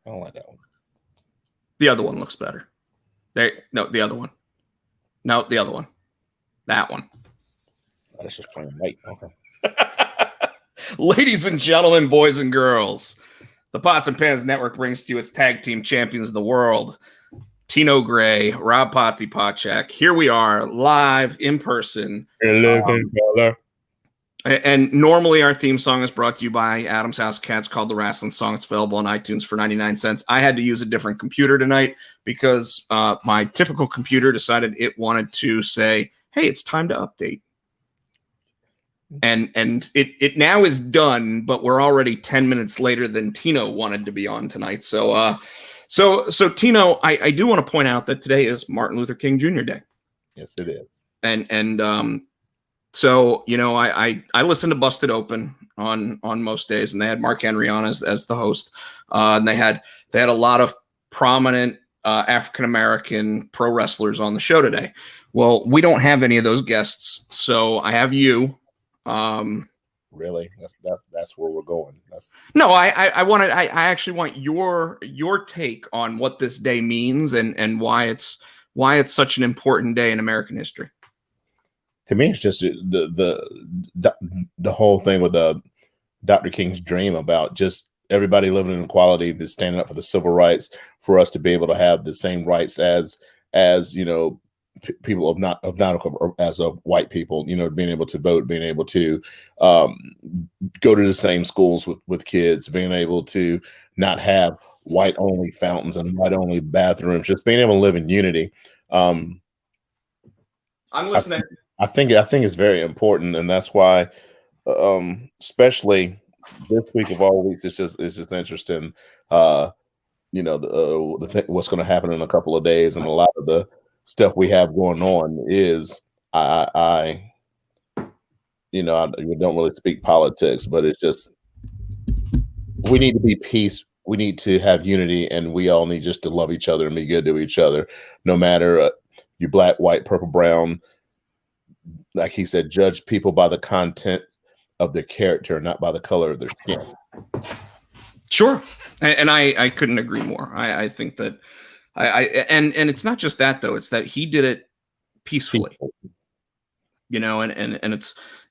I don't like that one. The other one looks better. No, the other one. No, the other one. That one. Oh, that's just plain white. Okay. Ladies and gentlemen, boys and girls, the Pots and Pans Network brings to you its tag team champions of the world, Tino Gray, Rob Potsy Potchak. Here we are, live in person. And normally our theme song is brought to you by Adam's House Cats, called The Wrestling Song. It's available on iTunes for 99 cents. I had to use a different computer tonight because my typical computer decided it wanted to say, hey, it's time to update. And it now is done, but we're already 10 minutes later than Tino wanted to be on tonight. So Tino, I do want to point out that today is Martin Luther King Jr. Day. Yes, it is. And so, you know, I listened to Busted Open on most days, and they had Mark Henry on as the host. And they had a lot of prominent African-American pro wrestlers on the show today. Well, we don't have any of those guests, so I have you. Really? That's where we're going. I actually want your take on what this day means and why it's such an important day in American history. To me, it's just the whole thing with Dr. King's dream about just everybody living in equality, that's standing up for the civil rights, for us to be able to have the same rights as you know, people as of white people, you know, being able to vote, being able to go to the same schools with kids, being able to not have white only fountains and white only bathrooms, just being able to live in unity. I'm listening. I think it's very important, and that's why, especially this week of all weeks, it's just interesting. You know, what's going to happen in a couple of days, and a lot of the stuff we have going on is I you know, we don't really speak politics, but it's just we need to be peace. We need to have unity, and we all need just to love each other and be good to each other, no matter you black, white, purple, brown. Like he said, judge people by the content of their character, not by the color of their skin. Sure. And I couldn't agree more. I think that and it's not just that, though. It's that he did it peacefully, you know, and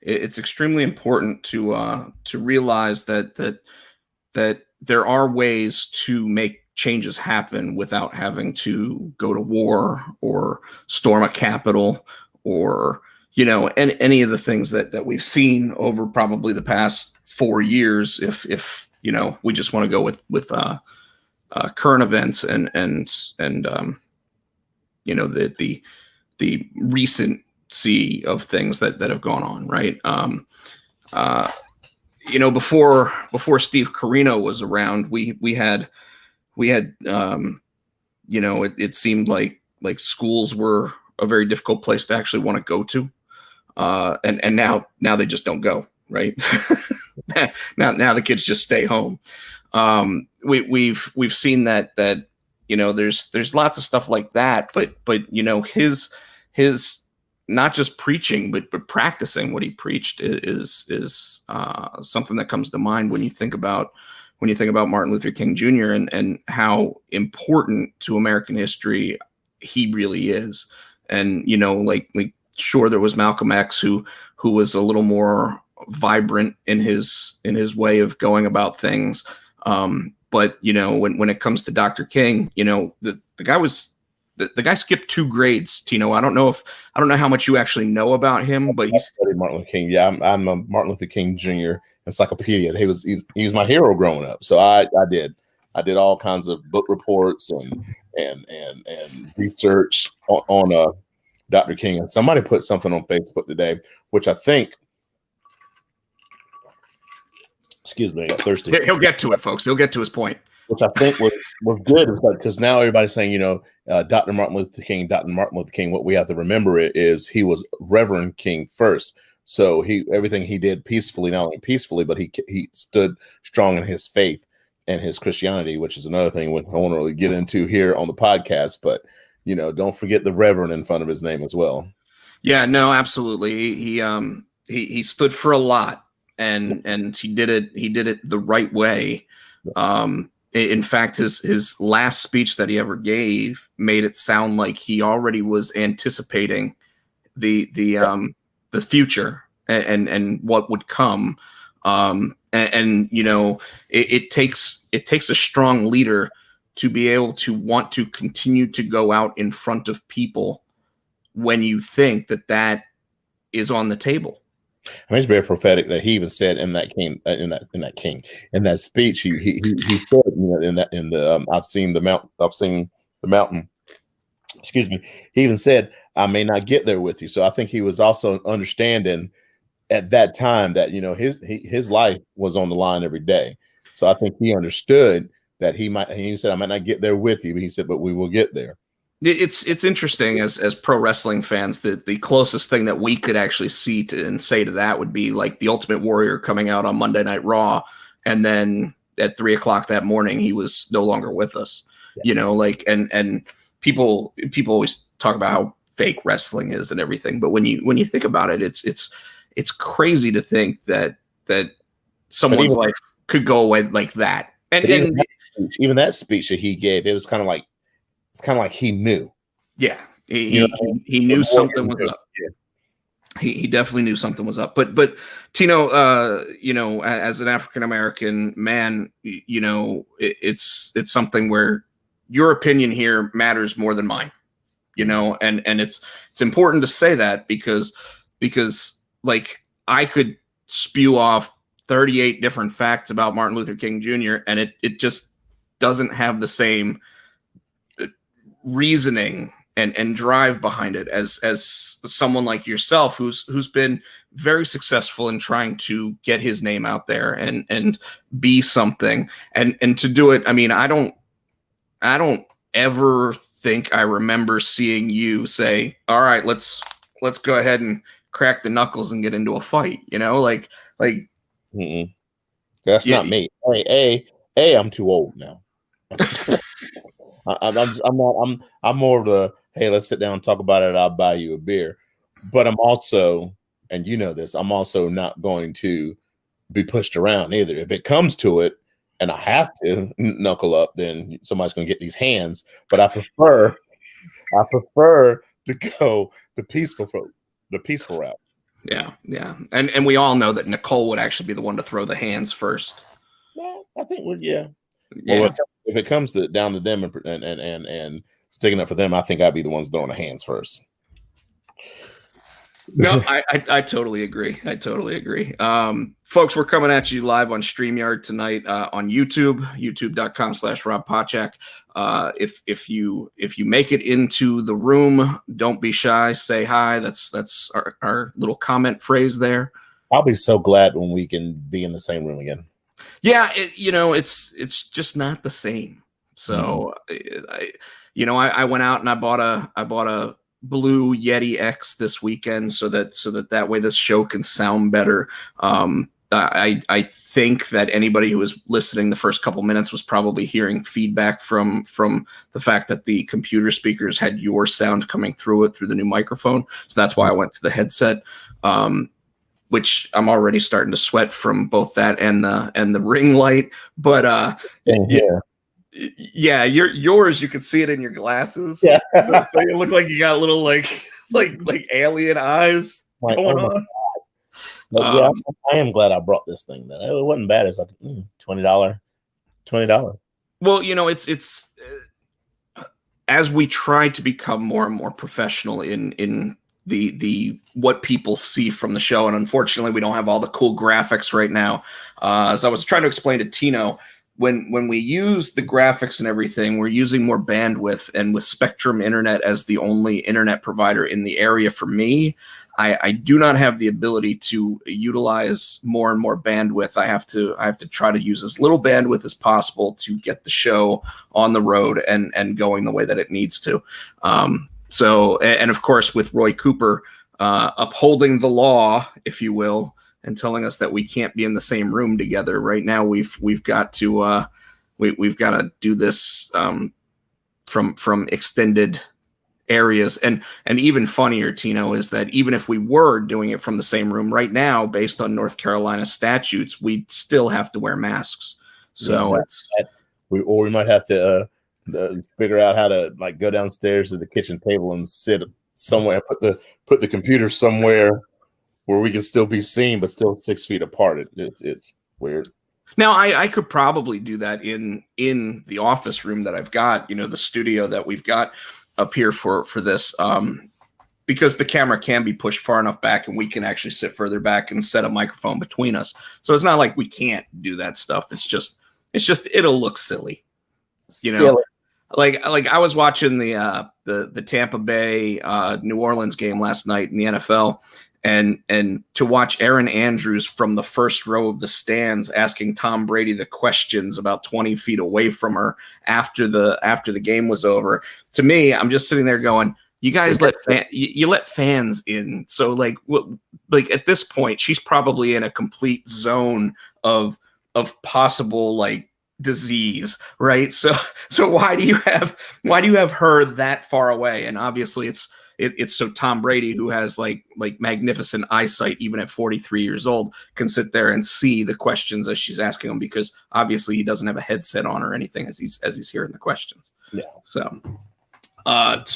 it's extremely important to realize that there are ways to make changes happen without having to go to war or storm a capital or, you know, and any of the things that we've seen over probably the past 4 years, if you know, we just want to go with current events and you know, the recency of things that have gone on, right? You know, before Steve Carino was around, we had you know, it seemed like schools were a very difficult place to actually want to go to. And now they just don't go, right? now the kids just stay home. We've seen that, you know, there's lots of stuff like that, but you know, his not just preaching, but practicing what he preached is something that comes to mind when you think about Martin Luther King Jr. and how important to American history he really is. And, you know, like sure, there was Malcolm X who was a little more vibrant in his way of going about things. But, you know, when it comes to Dr. King, you know, the guy skipped 2 grades, Tino. I don't know how much you actually know about him, but he's Martin Luther King. Yeah, I'm a Martin Luther King Jr. encyclopedia. He was my hero growing up. So I did all kinds of book reports and research on Dr. King. And somebody put something on Facebook today, which I think, excuse me, I got thirsty. He'll get to it, folks. He'll get to his point. Which I think was good, because now everybody's saying, you know, Dr. Martin Luther King. What we have to remember is he was Reverend King first. So everything he did peacefully, not only peacefully, but he stood strong in his faith and his Christianity, which is another thing I want to really get into here on the podcast. But, you know, don't forget the Reverend in front of his name as well. Yeah, no, absolutely. He stood for a lot, and he did it the right way. In fact, his last speech that he ever gave made it sound like he already was anticipating the future and what would come. And you know, it takes a strong leader to be able to want to continue to go out in front of people when you think that is on the table. I mean, it's very prophetic that he even said in that speech, he said, you know, in the I've seen the mountain. Excuse me. He even said, "I may not get there with you." So I think he was also understanding at that time that, you know, his life was on the line every day. So I think he understood that he said, "I might not get there with you," but he said, "But we will get there." It's interesting as pro wrestling fans that the closest thing that we could actually see and say to that would be like the Ultimate Warrior coming out on Monday Night Raw, and then at 3:00 that morning he was no longer with us. Yeah. You know, like and people always talk about how fake wrestling is and everything, but when you think about it, it's crazy to think that someone's life could go away like that. And even that speech that he gave, it was kind of like. It's kind of like he knew. Yeah, he knew something was up. Yeah. He definitely knew something was up. But Tino, you know, as an African American man, you know, it's something where your opinion here matters more than mine. You know, and it's important to say that because like I could spew off 38 different facts about Martin Luther King Jr. and it just doesn't have the same reasoning and drive behind it as someone like yourself who's been very successful in trying to get his name out there and be something and to do it. I mean, I don't ever think I remember seeing you say, "All right, let's go ahead and crack the knuckles and get into a fight," you know, like that's not me. Hey, I'm too old now. I'm more of the, hey, let's sit down and talk about it. I'll buy you a beer. But I'm also, and you know this, I'm also not going to be pushed around either. If it comes to it and I have to knuckle up, then somebody's going to get these hands. But I prefer to go the peaceful route. Yeah. And we all know that Nicole would actually be the one to throw the hands first. Yeah, I think yeah. Well, if it comes down to them and sticking up for them, I think I'd be the ones throwing the hands first. No, I totally agree. Folks, we're coming at you live on StreamYard tonight on YouTube, youtube.com/Rob Pochak. If you make it into the room, don't be shy. Say hi. That's our little comment phrase there. I'll be so glad when we can be in the same room again. Yeah, it's just not the same. So, I went out and I bought a blue Yeti X this weekend so that way this show can sound better. I think that anybody who was listening the first couple minutes was probably hearing feedback from the fact that the computer speakers had your sound coming through the new microphone. So that's why I went to the headset. Which I'm already starting to sweat from both that and the ring light. But yeah, yours, you can see it in your glasses. Yeah. So you look like you got little like alien eyes going on. Yeah, I am glad I brought this thing. Then it wasn't bad. It's like $20. Well, you know, it's as we try to become more and more professional in the what people see from the show, and unfortunately we don't have all the cool graphics right now. As I was trying to explain to Tino, when we use the graphics and everything, we're using more bandwidth, and with Spectrum Internet as the only internet provider in the area for me, I do not have the ability to utilize more and more bandwidth. I have to try to use as little bandwidth as possible to get the show on the road and going the way that it needs to. So, and of course, with Roy Cooper upholding the law, if you will, and telling us that we can't be in the same room together right now, we've got to do this from extended areas. And even funnier, Tino, is that even if we were doing it from the same room right now, based on North Carolina statutes, we'd still have to wear masks. So we might have to figure out how to like go downstairs to the kitchen table and sit somewhere, put the computer somewhere where we can still be seen, but still 6 feet apart. It's weird. Now, I could probably do that in the office room that I've got, the studio that we've got up here for this, because the camera can be pushed far enough back and we can actually sit further back and set a microphone between us. So it's not like we can't do that stuff. It's just it'll look silly, Silly. Like I was watching the Tampa Bay New Orleans game last night in the NFL. And to watch Aaron Andrews from the first row of the stands asking Tom Brady the questions about 20 feet away from her after the game was over. To me, I'm just sitting there going, you guys let fans in. So like at this point, she's probably in a complete zone of possible like disease, right? So why do you have her that far away? And obviously it's so Tom Brady, who has like magnificent eyesight, even at 43 years old, can sit there and see the questions as she's asking him, because obviously he doesn't have a headset on or anything as he's hearing the questions. Yeah. So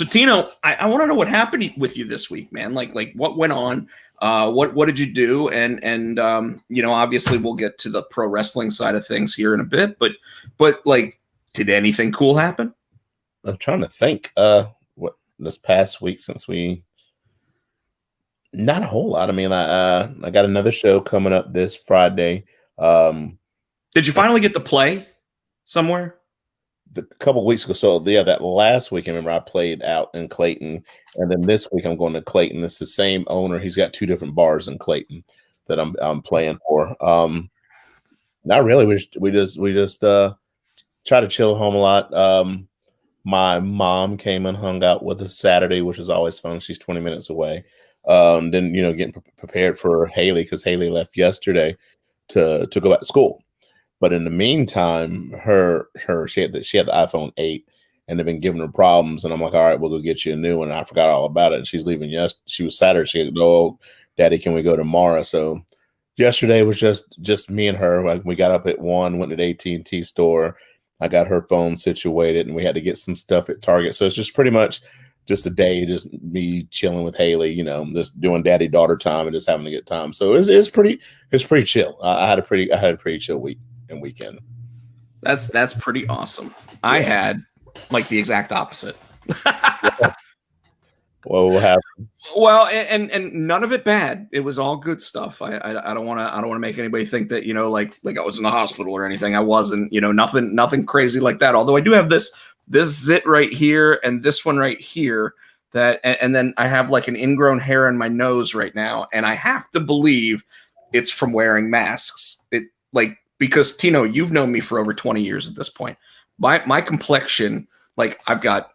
Tino, I want to know what happened with you this week, man. Like what went on? What did you do? And obviously we'll get to the pro wrestling side of things here in a bit, but like, did anything cool happen? I'm trying to think. This past week, since not a whole lot. I mean, I got another show coming up this Friday. Did you finally get to play somewhere? A couple of weeks ago. So yeah, that last week, I remember I played out in Clayton, and then this week I'm going to Clayton. It's the same owner. He's got 2 different bars in Clayton that I'm playing for. Not really. We just try to chill home a lot. My mom came and hung out with us Saturday, which is always fun. She's 20 minutes away. Then, getting prepared for Haley, because Haley left yesterday to go back to school. But in the meantime, she had the iPhone 8, and they've been giving her problems. And I'm like, all right, we'll go get you a new one. And I forgot all about it. And she's leaving. She was Saturday. She said, "Oh, Daddy, can we go tomorrow?" So yesterday was just me and her. Like, we got up at 1, went to the AT&T store. I got her phone situated, and we had to get some stuff at Target. So it's just pretty much just a day, just me chilling with Haley, just doing daddy-daughter time and just having a good time. So it's pretty chill. I had a pretty chill week and weekend. That's pretty awesome. Yeah. I had like the exact opposite. Well, what happened? Well, and none of it bad. It was all good stuff. I don't want to make anybody think that like I was in the hospital or anything. I wasn't. Nothing crazy like that. Although I do have this zit right here and this one right here. And then I have like an ingrown hair in my nose right now, and I have to believe it's from wearing masks. Because Tino, you've known me for over 20 years at this point. My complexion, like I've got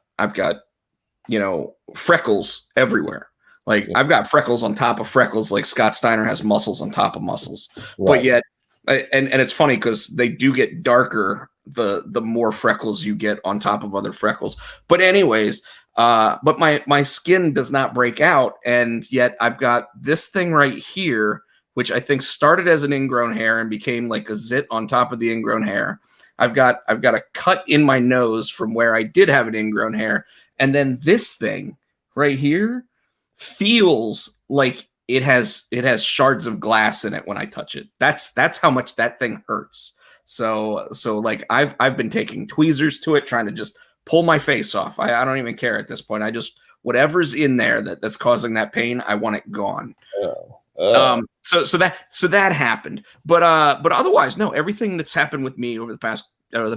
freckles everywhere. Like I've got freckles on top of freckles, like Scott Steiner has muscles on top of muscles. Right. But yet, and it's funny because they do get darker the more freckles you get on top of other freckles. But anyways, but my skin does not break out, and yet I've got this thing right here, which I think started as an ingrown hair and became like a zit on top of the ingrown hair. I've got a cut in my nose from where I did have an ingrown hair. And then this thing right here feels like it has shards of glass in it when I touch it. That's how much that thing hurts. So like I've been taking tweezers to it, trying to just pull my face off. I don't even care at this point. I just, whatever's in there that's causing that pain, I want it gone. So that happened, but otherwise, no, everything that's happened with me over the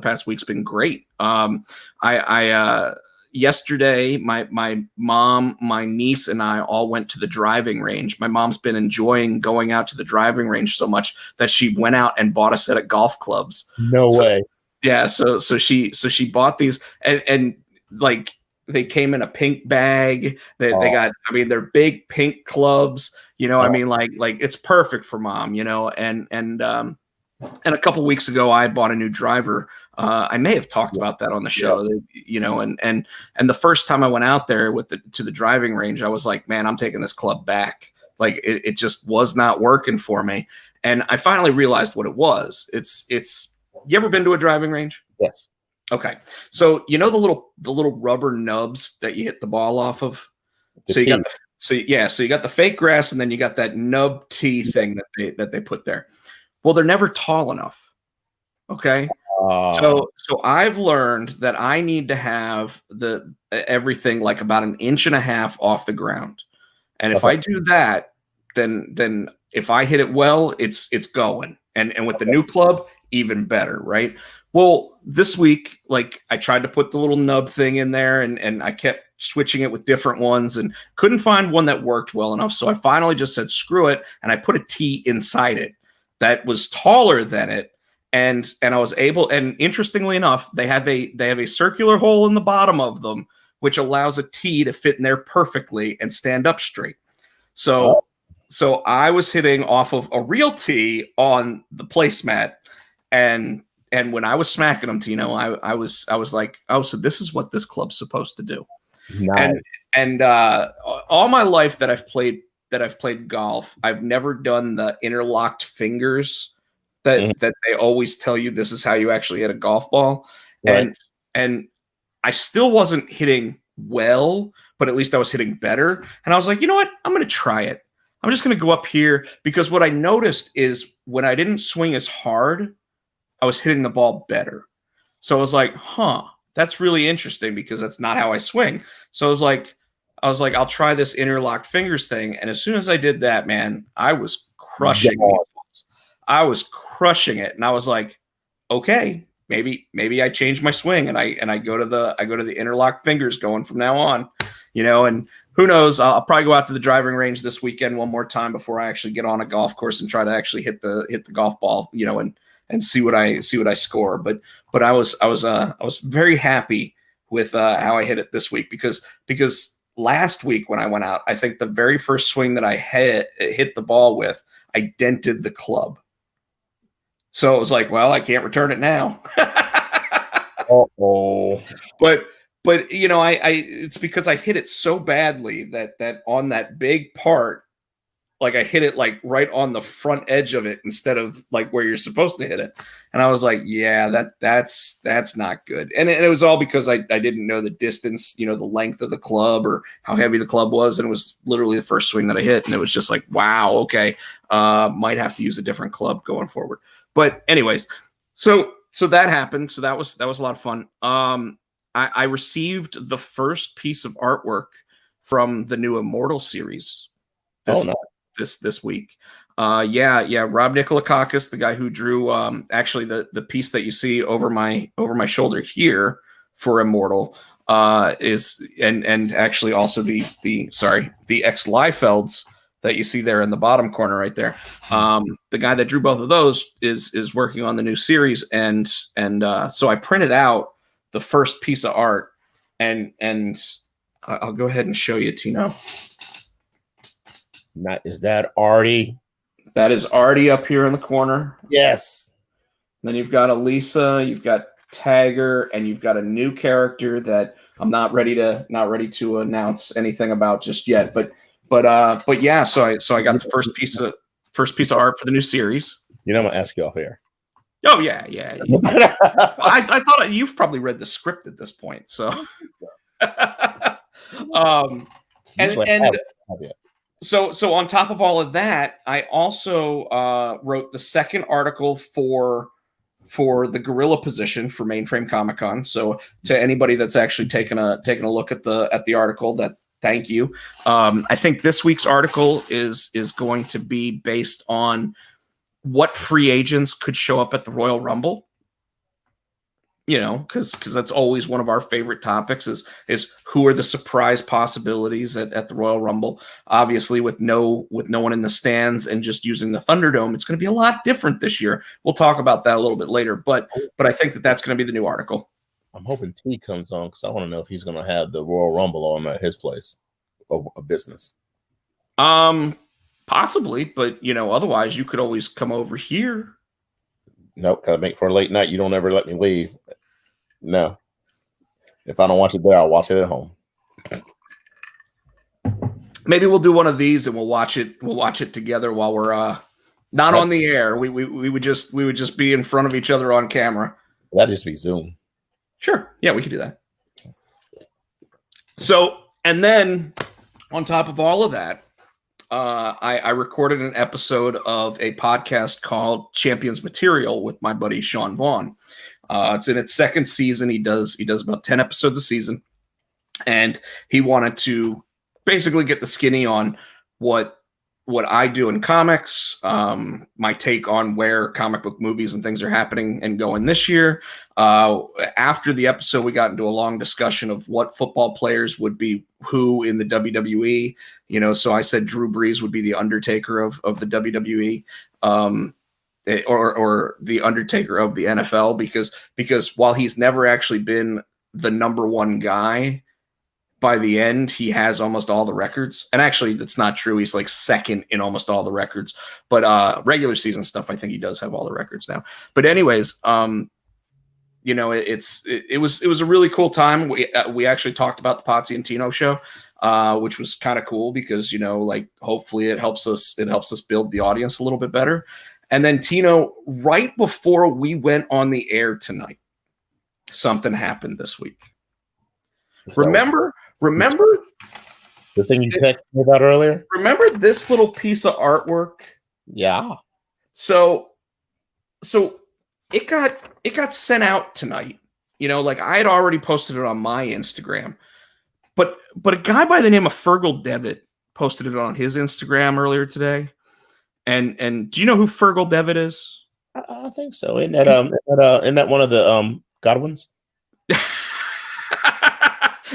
past week's been great. Yesterday, my mom, my niece, and I all went to the driving range. My mom's been enjoying going out to the driving range so much that she went out and bought a set of golf clubs. No way. Yeah. So she bought these and like they came in a pink bag. They got, I mean, they're big pink clubs, I mean, like it's perfect for mom, and a couple weeks ago I bought a new driver. I may have talked about that on the show, and the first time I went out there to the driving range, I was like, man, I'm taking this club back. Like it just was not working for me. And I finally realized what it was. It's, you ever been to a driving range? Yes. Okay. So you know the little rubber nubs that you hit the ball off of? The So you got T. so you got the fake grass and then you got that nub tee thing that they put there. Well, they're never tall enough. Okay. Uh, So I've learned that I need to have the everything like about an inch and a half off the ground. And if okay. I do that, then if I hit it well, it's going. And with the new club, even better, right? Well, this week, like I tried to put the little nub thing in there and I kept switching it with different ones and couldn't find one that worked well enough. So I finally just said, screw it. And I put a T inside it that was taller than it. And I was able, and interestingly enough, they have a circular hole in the bottom of them, which allows a T to fit in there perfectly and stand up straight. Oh, So I was hitting off of a real tee on the placemat, and when I was smacking them, Tino, I was like, oh, so this is what this club's supposed to do. nice. And all my life that I've played golf, I've never done the interlocked fingers Mhm. that they always tell you this is how you actually hit a golf ball. Right. And I still wasn't hitting well, but at least I was hitting better. And I was like, you know what? I'm going to try it. I'm just going to go up here because what I noticed is when I didn't swing as hard, I was hitting the ball better. So I was like, huh, that's really interesting because that's not how I swing. So I was like, I'll try this interlocked fingers thing. And as soon as I did that, man, I was crushing these Gone. balls. I was crushing it. And I was like, okay, maybe I change my swing and I go to the interlocked fingers going from now on, and who knows, I'll probably go out to the driving range this weekend one more time before I actually get on a golf course and try to actually hit the golf ball, and see what I score. But I was very happy with how I hit it this week because last week when I went out, I think the very first swing that I hit the ball with, I dented the club. So it was like, well, I can't return it now. Oh, but I it's because I hit it so badly that on that big part, like I hit it like right on the front edge of it instead of like where you're supposed to hit it. And I was like, yeah, that's not good. And it was all because I didn't know the distance, the length of the club or how heavy the club was. And it was literally the first swing that I hit. And it was just like, wow, okay. Might have to use a different club going forward. But anyways, so that happened. So that was a lot of fun. I received the first piece of artwork from the new Immortal series oh this no. this week. Yeah. Rob Nicolakakis, the guy who drew actually the piece that you see over my shoulder here for Immortal, is and actually also the X Liefelds that you see there in the bottom corner right there. The guy that drew both of those is working on the new series, and so I printed out the first piece of art, and I'll go ahead and show you, Tino. Is that Artie? That is Artie up here in the corner. Yes. Then you've got Elisa, you've got Tagger, and you've got a new character that I'm not ready to announce anything about just yet. But yeah, so I got the first piece of art for the new series. I'm gonna ask you off air. Oh yeah. I thought you've probably read the script at this point, so. and so on top of all of that, I also wrote the second article for the gorilla position for Mainframe Comic Con. So to anybody that's actually taken a look at the article, that thank you. I think this week's article is going to be based on what free agents could show up at the Royal Rumble. Because that's always one of our favorite topics is who are the surprise possibilities at the Royal Rumble. Obviously, with no one in the stands and just using the Thunderdome, it's going to be a lot different this year. We'll talk about that a little bit later, but I think that's going to be the new article. I'm hoping T comes on because I want to know if he's going to have the Royal Rumble on at his place of business. Possibly, but otherwise you could always come over here. Nope, gotta make for a late night. You don't ever let me leave. No. If I don't watch it there, I'll watch it at home. Maybe we'll do one of these and we'll watch it together while we're not on the air. We would just be in front of each other on camera. That'd just be Zoom. Sure. Yeah, we could do that. So, and then on top of all of that, I recorded an episode of a podcast called Champions Material with my buddy Sean Vaughn. It's in its second season. He does about 10 episodes a season, and he wanted to basically get the skinny on what I do in comics, my take on where comic book movies and things are happening and going this year. After the episode, we got into a long discussion of what football players would be who in the WWE. So I said Drew Brees would be the Undertaker of the WWE, or the Undertaker of the NFL, because while he's never actually been the number one guy, by the end, he has almost all the records. And actually, that's not true. He's like second in almost all the records. But regular season stuff, I think he does have all the records now. But anyways, it was a really cool time. We actually talked about the Potsy and Tino show, which was kind of cool because hopefully it helps us build the audience a little bit better. And then Tino, right before we went on the air tonight, something happened this week. Remember the thing you texted me about earlier? Remember this little piece of artwork? Yeah. So it got sent out tonight. I had already posted it on my Instagram, but a guy by the name of Fergal Devitt posted it on his Instagram earlier today. And do you know who Fergal Devitt is? I think so. Isn't that one of the Godwins?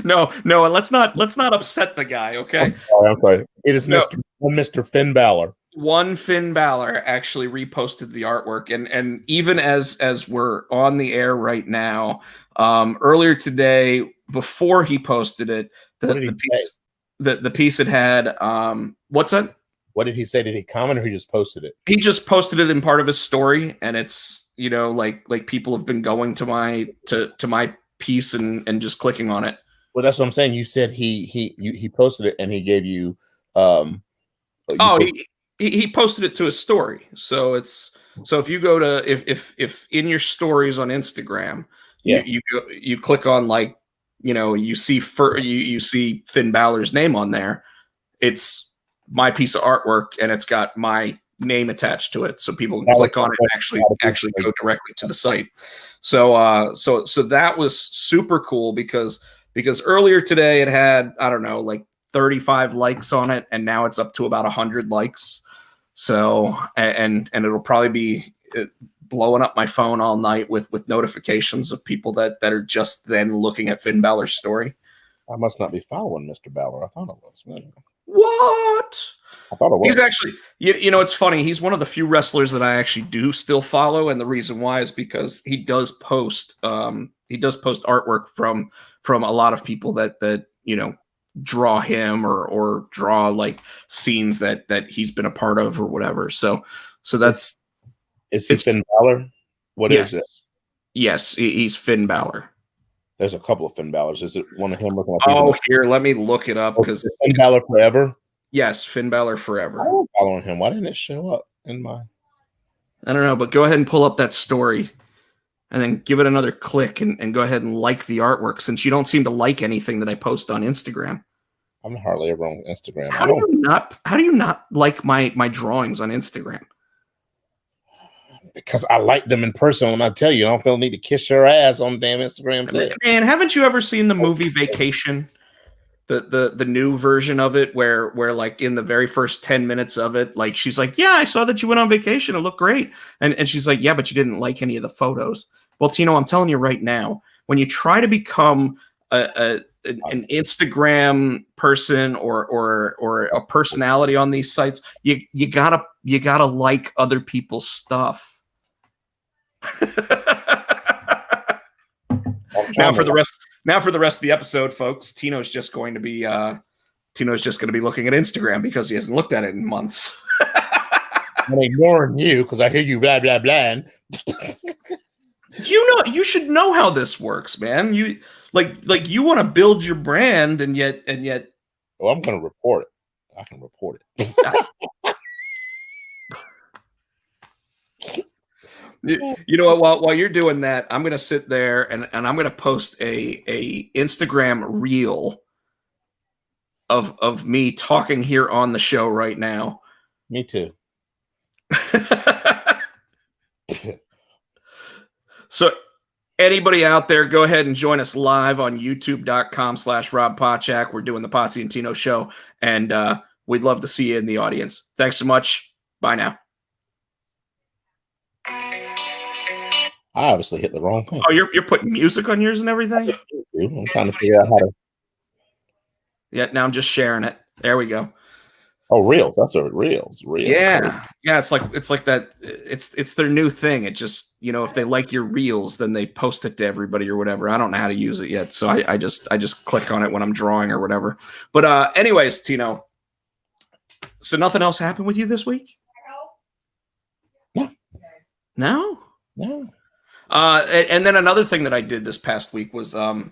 No, and let's not upset the guy, okay? I'm sorry. It is Mr. Finn Balor. One Finn Balor actually reposted the artwork, and even as we're on the air right now, earlier today, before he posted it, the piece it had what's that? What did he say? Did he comment or he just posted it? He just posted it in part of his story, and it's like people have been going to my piece and just clicking on it. Well, that's what I'm saying. You said he posted it and he gave you. He posted it to his story. So if you go to if in your stories on Instagram, you click on you see you see Finn Balor's name on there. It's my piece of artwork and it's got my name attached to it, so people can click on it and actually go directly to the site. So that was super cool because earlier today it had, I don't know, like 35 likes on it, and now it's up to about 100 likes. So and it'll probably be blowing up my phone all night with notifications of people that are just then looking at Finn Balor's story. I must not be following Mr. Balor. I thought I was. What? I thought it was. He's actually, it's funny. He's one of the few wrestlers that I actually do still follow, and the reason why is because he does post artwork from a lot of people that draw him or draw like scenes that he's been a part of or whatever. So that's. Is he Finn Balor? What is it? Yes, he's Finn Balor. There's a couple of Finn Balors. Is it one of him looking like? Oh, here, let me look it up because Finn Balor Forever. Yes, Finn Balor Forever. I'm following him. Why didn't it show up in my? I don't know, but go ahead and pull up that story, and then give it another click, and go ahead and like the artwork, since you don't seem to like anything that I post on Instagram. I'm hardly ever on Instagram. How do you not like my drawings on Instagram? Because I like them in person. When I tell you, I don't feel the need to kiss your ass on damn Instagram. Man, haven't you ever seen the movie Vacation? The new version of it where like in the very first 10 minutes of it, like she's like, yeah, I saw that you went on vacation. It looked great. And she's like, yeah, but you didn't like any of the photos. Well, Tino, I'm telling you right now, when you try to become an Instagram person or a personality on these sites, you gotta like other people's stuff. Now for the rest of the episode, folks, Tino's just going to be looking at Instagram because he hasn't looked at it in months. I'm ignoring you because I hear you blah blah blah. You should know how this works, man. You like you want to build your brand, and yet. Oh, I'm going to report it. I can report it. You know what? While you're doing that, I'm gonna sit there and I'm gonna post a Instagram reel of me talking here on the show right now. Me too. So anybody out there, go ahead and join us live on youtube.com/Rob Potchak. We're doing the Potsy and Tino show, and we'd love to see you in the audience. Thanks so much. Bye now. I obviously hit the wrong thing. Oh, you're putting music on yours and everything? I'm trying to figure out how to. Yeah, now I'm just sharing it. There we go. Oh, reels. That's a reels. Yeah. Yeah, it's like that. It's their new thing. It just, if they like your reels, then they post it to everybody or whatever. I don't know how to use it yet. So I just click on it when I'm drawing or whatever. But anyways, Tino. So nothing else happened with you this week? No. No? No. And then another thing that I did this past week was I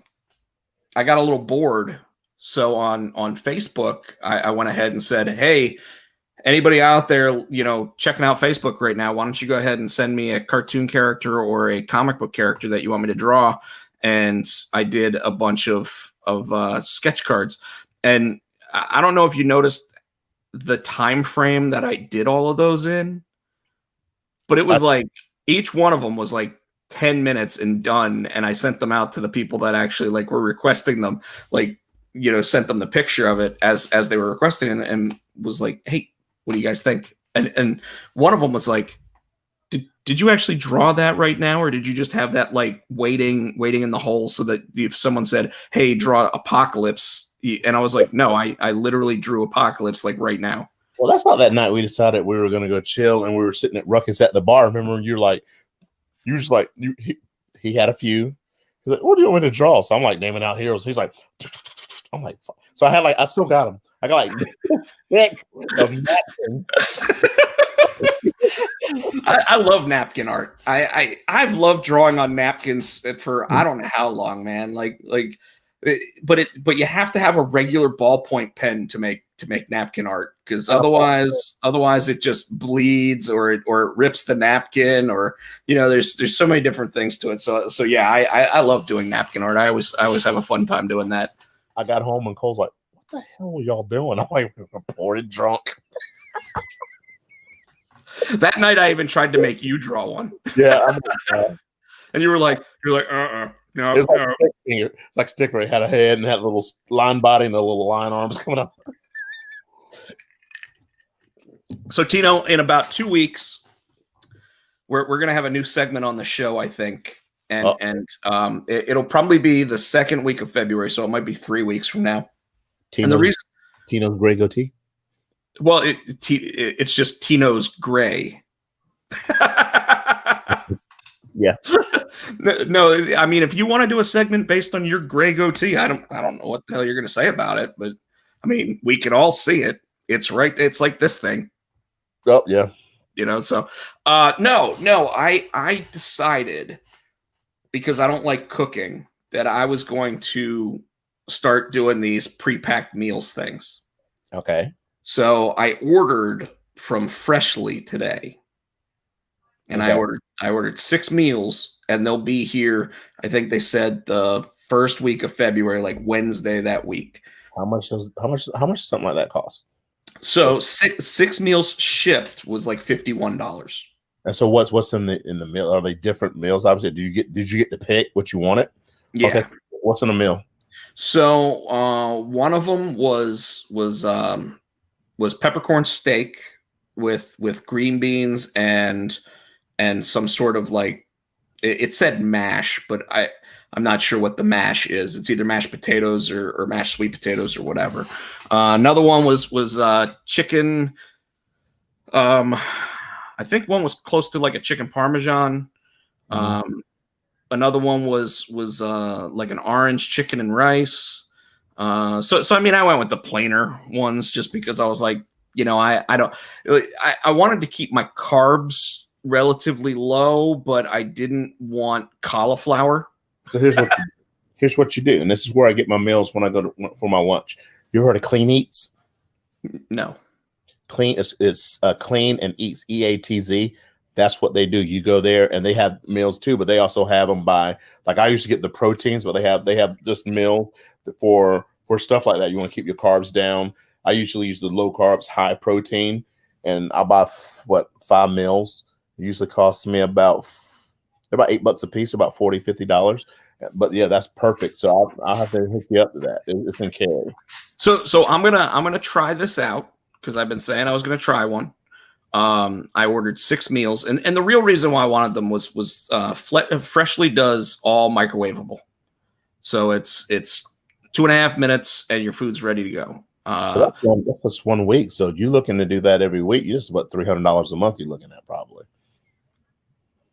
got a little bored. So on Facebook, I went ahead and said, hey, anybody out there, checking out Facebook right now, why don't you go ahead and send me a cartoon character or a comic book character that you want me to draw? And I did a bunch of sketch cards. And I don't know if you noticed the time frame that I did all of those in, but it was like each one of them was like 10 minutes and done. And I sent them out to the people that actually were requesting them, sent them the picture of it as they were requesting it, and was like, hey, what do you guys think? And one of them was like, did you actually draw that right now, or did you just have that waiting in the hole so that if someone said, hey, draw Apocalypse, and I was like, no, I literally drew Apocalypse right now. Well, that's not that night we decided we were going to go chill, and we were sitting at Ruckus at the bar. Remember, he had a few. He's like, what do you want me to draw? So I'm naming out heroes. He's like, I'm like, so I had I still got them. I got thick of napkins. I love napkin art. I've loved drawing on napkins for I don't know how long, man. But you have to have a regular ballpoint pen to make napkin art, because otherwise it just bleeds or it rips the napkin, or there's so many different things to it. So yeah, I love doing napkin art. I always have a fun time doing that. I got home and Cole's like, what the hell are y'all doing? I'm like, poured drunk. That night I even tried to make you draw one. Yeah. And you're like, no. It's like Sticker. It had a head and had a little line body and a little line arms coming up. So Tino, in about 2 weeks, we're going to have a new segment on the show, I think. And it'll probably be the second week of February, so it might be 3 weeks from now. And the reason Tino's gray goatee. Well, it's just Tino's gray. Yeah. No, I mean, if you want to do a segment based on your gray goatee, I don't know what the hell you're going to say about it, but I mean, we can all see it. It's right. It's like this thing. Oh yeah. So no, I decided, because I don't like cooking, that I was going to start doing these pre-packed meals things. Okay. So I ordered from Freshly today, and okay. I ordered 6 meals, and they'll be here. I think they said the first week of February, Wednesday that week. How much does something like that cost? So six meals shipped was $51. And so what's in the meal? Are they different meals? Obviously, did you get to pick what you wanted? Yeah. Okay. What's in a meal? So one of them was peppercorn steak with green beans and some sort of it said mash, but I'm not sure what the mash is. It's either mashed potatoes or mashed sweet potatoes or whatever. Another one was chicken. I think one was close to a chicken parmesan. Mm-hmm. Another one was an orange chicken and rice. So I mean, I went with the plainer ones just because I was I wanted to keep my carbs relatively low, but I didn't want cauliflower. So here's what you do, and this is where I get my meals when I go for my lunch. You heard of Clean Eats? No. Clean is Clean and Eats, EATZ. That's what they do. You go there and they have meals too, but they also have them by, like, I used to get the proteins, but they have just meals for stuff like that. You want to keep your carbs down. I usually use the low carbs, high protein, and I'll buy what, 5 meals. It usually costs me about $8 a piece, about $40-$50. But yeah, that's perfect. So I'll have to hook you up to that. It's in Cali. So I'm gonna try this out because I've been saying I was gonna try one. I ordered 6 meals, and the real reason why I wanted them was Freshly does all microwavable, so it's 2.5 minutes and your food's ready to go. So that's just 1 week. So you're looking to do that every week. You're just about $300 a month. You're looking at probably.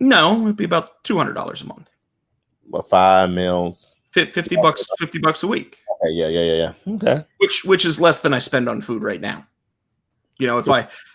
No, it'd be about $200 a month. Well, 5 meals, $50, $50 a week. Okay, yeah. Okay. Which is less than I spend on food right now. You know,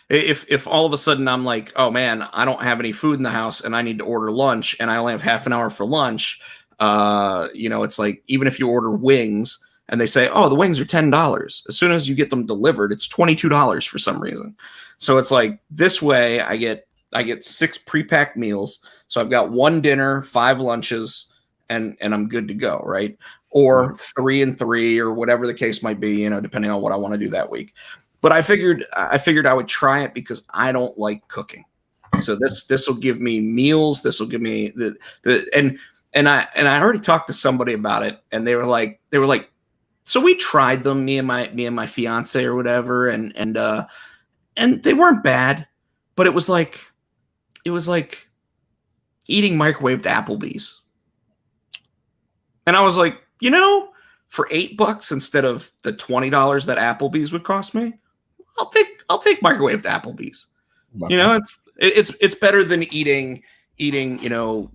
if all of a sudden I'm like, oh man, I don't have any food in the house and I need to order lunch and I only have half an hour for lunch, it's like, even if you order wings and they say, oh, the wings are $10, as soon as you get them delivered, it's $22 for some reason. So it's like, this way I get 6 pre-packed meals. So I've got 1 dinner, 5 lunches, and I'm good to go, right? Or 3 and 3, or whatever the case might be, depending on what I want to do that week. But I figured I would try it because I don't like cooking. So this will give me meals. This will give me and I already talked to somebody about it, and they were like, so we tried them, me and my fiance or whatever, and they weren't bad, but it was like eating microwaved Applebee's. And I was like, for $8 instead of the $20 that Applebee's would cost me, I'll take microwaved Applebee's. It's better than eating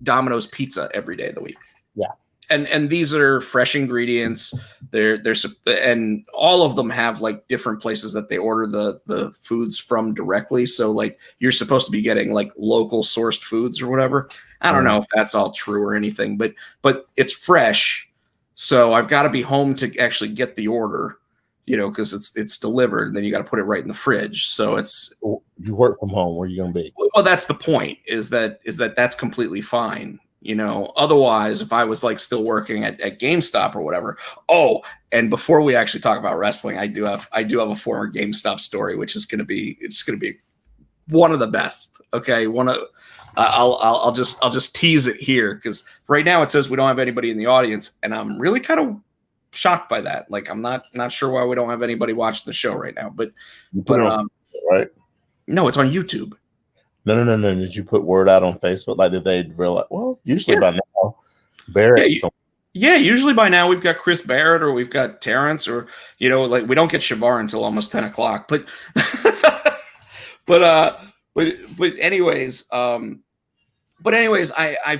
Domino's pizza every day of the week. Yeah. And these are fresh ingredients. They're and all of them have like different places that they order the foods from directly. So like you're supposed to be getting like local sourced foods or whatever. I don't know if that's all true or anything, but it's fresh. So I've got to be home to actually get the order, because it's delivered, and then you got to put it right in the fridge. So you work from home. Where are you going to be? Well, that's the point. Is that's completely fine. Otherwise, if I was like still working at GameStop or whatever. Oh, and before we actually talk about wrestling, I do have a former GameStop story, which is going to be one of the best. Okay, I'll just tease it here because right now it says we don't have anybody in the audience, and I'm really kind of shocked by that. Like, I'm not sure why we don't have anybody watching the show right now. But right? No, it's on YouTube. No. Did you put word out on Facebook? Like, did they realize? Well, usually by now, Barrett. Yeah, usually by now we've got Chris Barrett or we've got Terrence or like we don't get Shavar until almost 10 o'clock. But but anyways, I've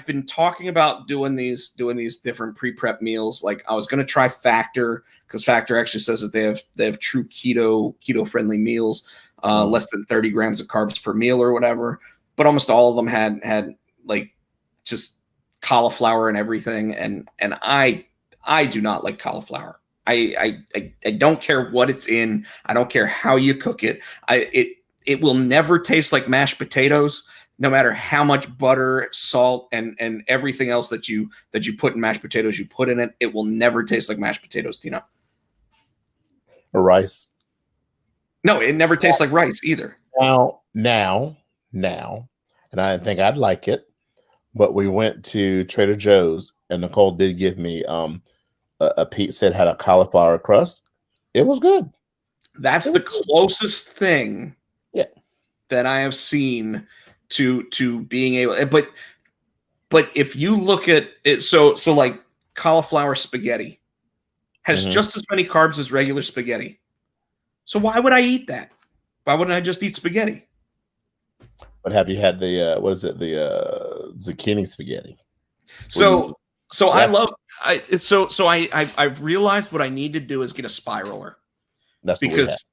been talking about doing these different pre-prep meals. Like I was going to try Factor because Factor actually says that they have true keto friendly meals, less than 30 grams of carbs per meal or whatever. But almost all of them had like just cauliflower and everything. And I do not like cauliflower. I don't care what it's in. I don't care how you cook it. It will never taste like mashed potatoes. No matter how much butter, salt, and everything else that you put in mashed potatoes, you put in it, it will never taste like mashed potatoes, Tino. Or rice. No, it never tastes like rice either. Now, and I didn't think I'd like it, but we went to Trader Joe's, and Nicole did give me a pizza that had a cauliflower crust. It was good. That's the closest thing that I have seen to being able, but if you look at it, so like cauliflower spaghetti has just as many carbs as regular spaghetti. So why would I eat that? Why wouldn't I just eat spaghetti? But have you had the zucchini spaghetti? So I've realized what I need to do is get a spiraler. That's because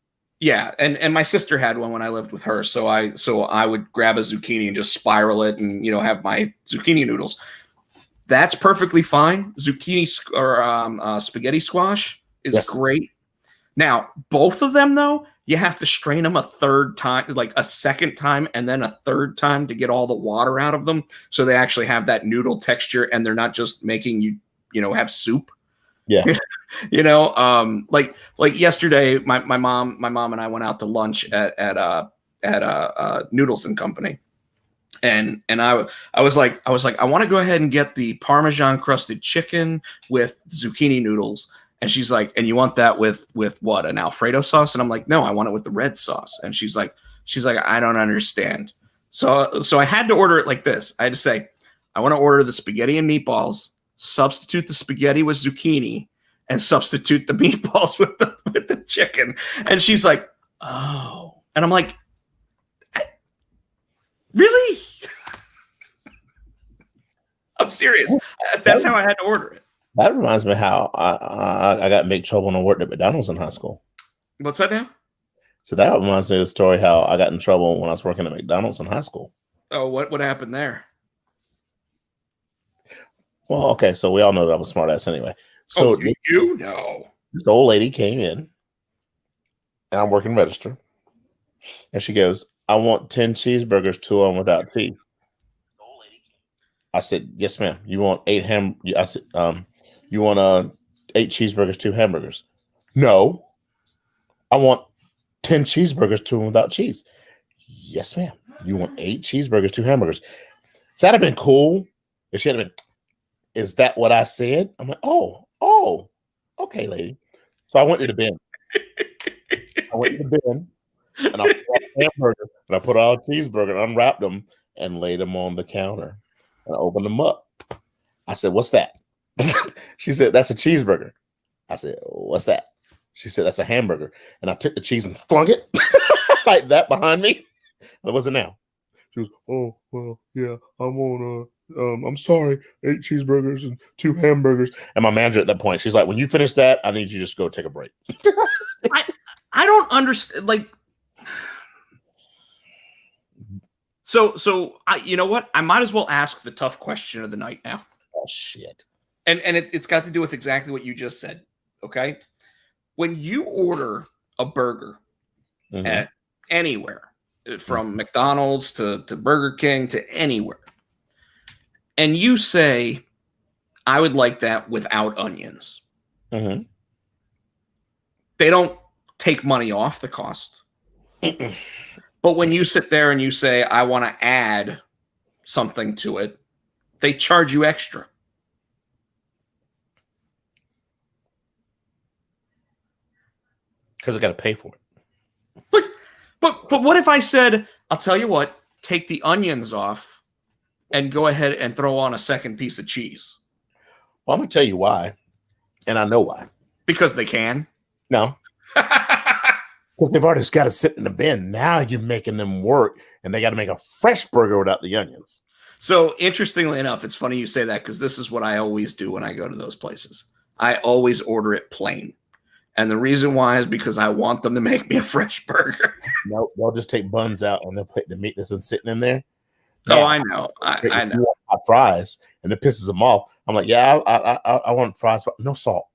and my sister had one when I lived with her. So I would grab a zucchini and just spiral it and have my zucchini noodles. That's perfectly fine. Zucchini or spaghetti squash is great. Now, both of them though, you have to strain them a third time, like a second time, and then a third time to get all the water out of them, so they actually have that noodle texture, and they're not just making you, have soup. Yeah. Like yesterday, my mom and I went out to lunch at Noodles and Company, and I was like I want to go ahead and get the Parmesan crusted chicken with zucchini noodles. And she's like, and you want that with what, an Alfredo sauce? And I'm like, no, I want it with the red sauce. And she's like, I don't understand. So I had to order it like this. I had to say, I want to order the spaghetti and meatballs, substitute the spaghetti with zucchini, and substitute the meatballs with the chicken. And she's like, oh. And I'm like, really? I'm serious. That's how I had to order it. That reminds me how I got in big trouble when I worked at McDonald's in high school. What's that now? So that reminds me of the story how I got in trouble when I was working at McDonald's in high school. Oh, what happened there? Well, okay, so we all know that I'm a smart ass anyway. So you know. This old lady came in, and I'm working register, and she goes, I want 10 cheeseburgers, 2 of them without cheese. I said, yes, ma'am. You want 8 I said, you want 8 cheeseburgers, 2 hamburgers? No. I want 10 cheeseburgers, 2 without cheese. Yes, ma'am. You want 8 cheeseburgers, 2 hamburgers? So that'd have been cool if she had been, is that what I said? I'm like, oh, okay, lady. So I went to the bin. And I put out a hamburger, and I put out a cheeseburger, and unwrapped them, and laid them on the counter. And I opened them up. I said, what's that? She said, that's a cheeseburger. I said, what's that? She said, that's a hamburger. And I took the cheese and flung it like that behind me. What was it now? She was, oh, well, yeah, I'm sorry, 8 cheeseburgers and 2 hamburgers. And my manager at that point, she's like, when you finish that, I need you to just go take a break. I don't understand. Like, so you know what? I might as well ask the tough question of the night now. Oh, shit. And it's got to do with exactly what you just said. Okay. When you order a burger at anywhere, from McDonald's to Burger King to anywhere, and you say, I would like that without onions, they don't take money off the cost. But when you sit there and you say, I want to add something to it, they charge you extra. Because I got to pay for it. But what if I said, I'll tell you what, take the onions off and go ahead and throw on a second piece of cheese? Well, I'm going to tell you why. And I know why. Because they can? No. Because they've already got to sit in the bin. Now you're making them work, and they got to make a fresh burger without the onions. So, interestingly enough, it's funny you say that, because this is what I always do when I go to those places. I always order it plain. And the reason why is because I want them to make me a fresh burger. No, they'll just take buns out and they'll put the meat that's been sitting in there. Now, I know. I know. Fries, and it pisses them off. I'm like, yeah, I want fries, but no salt.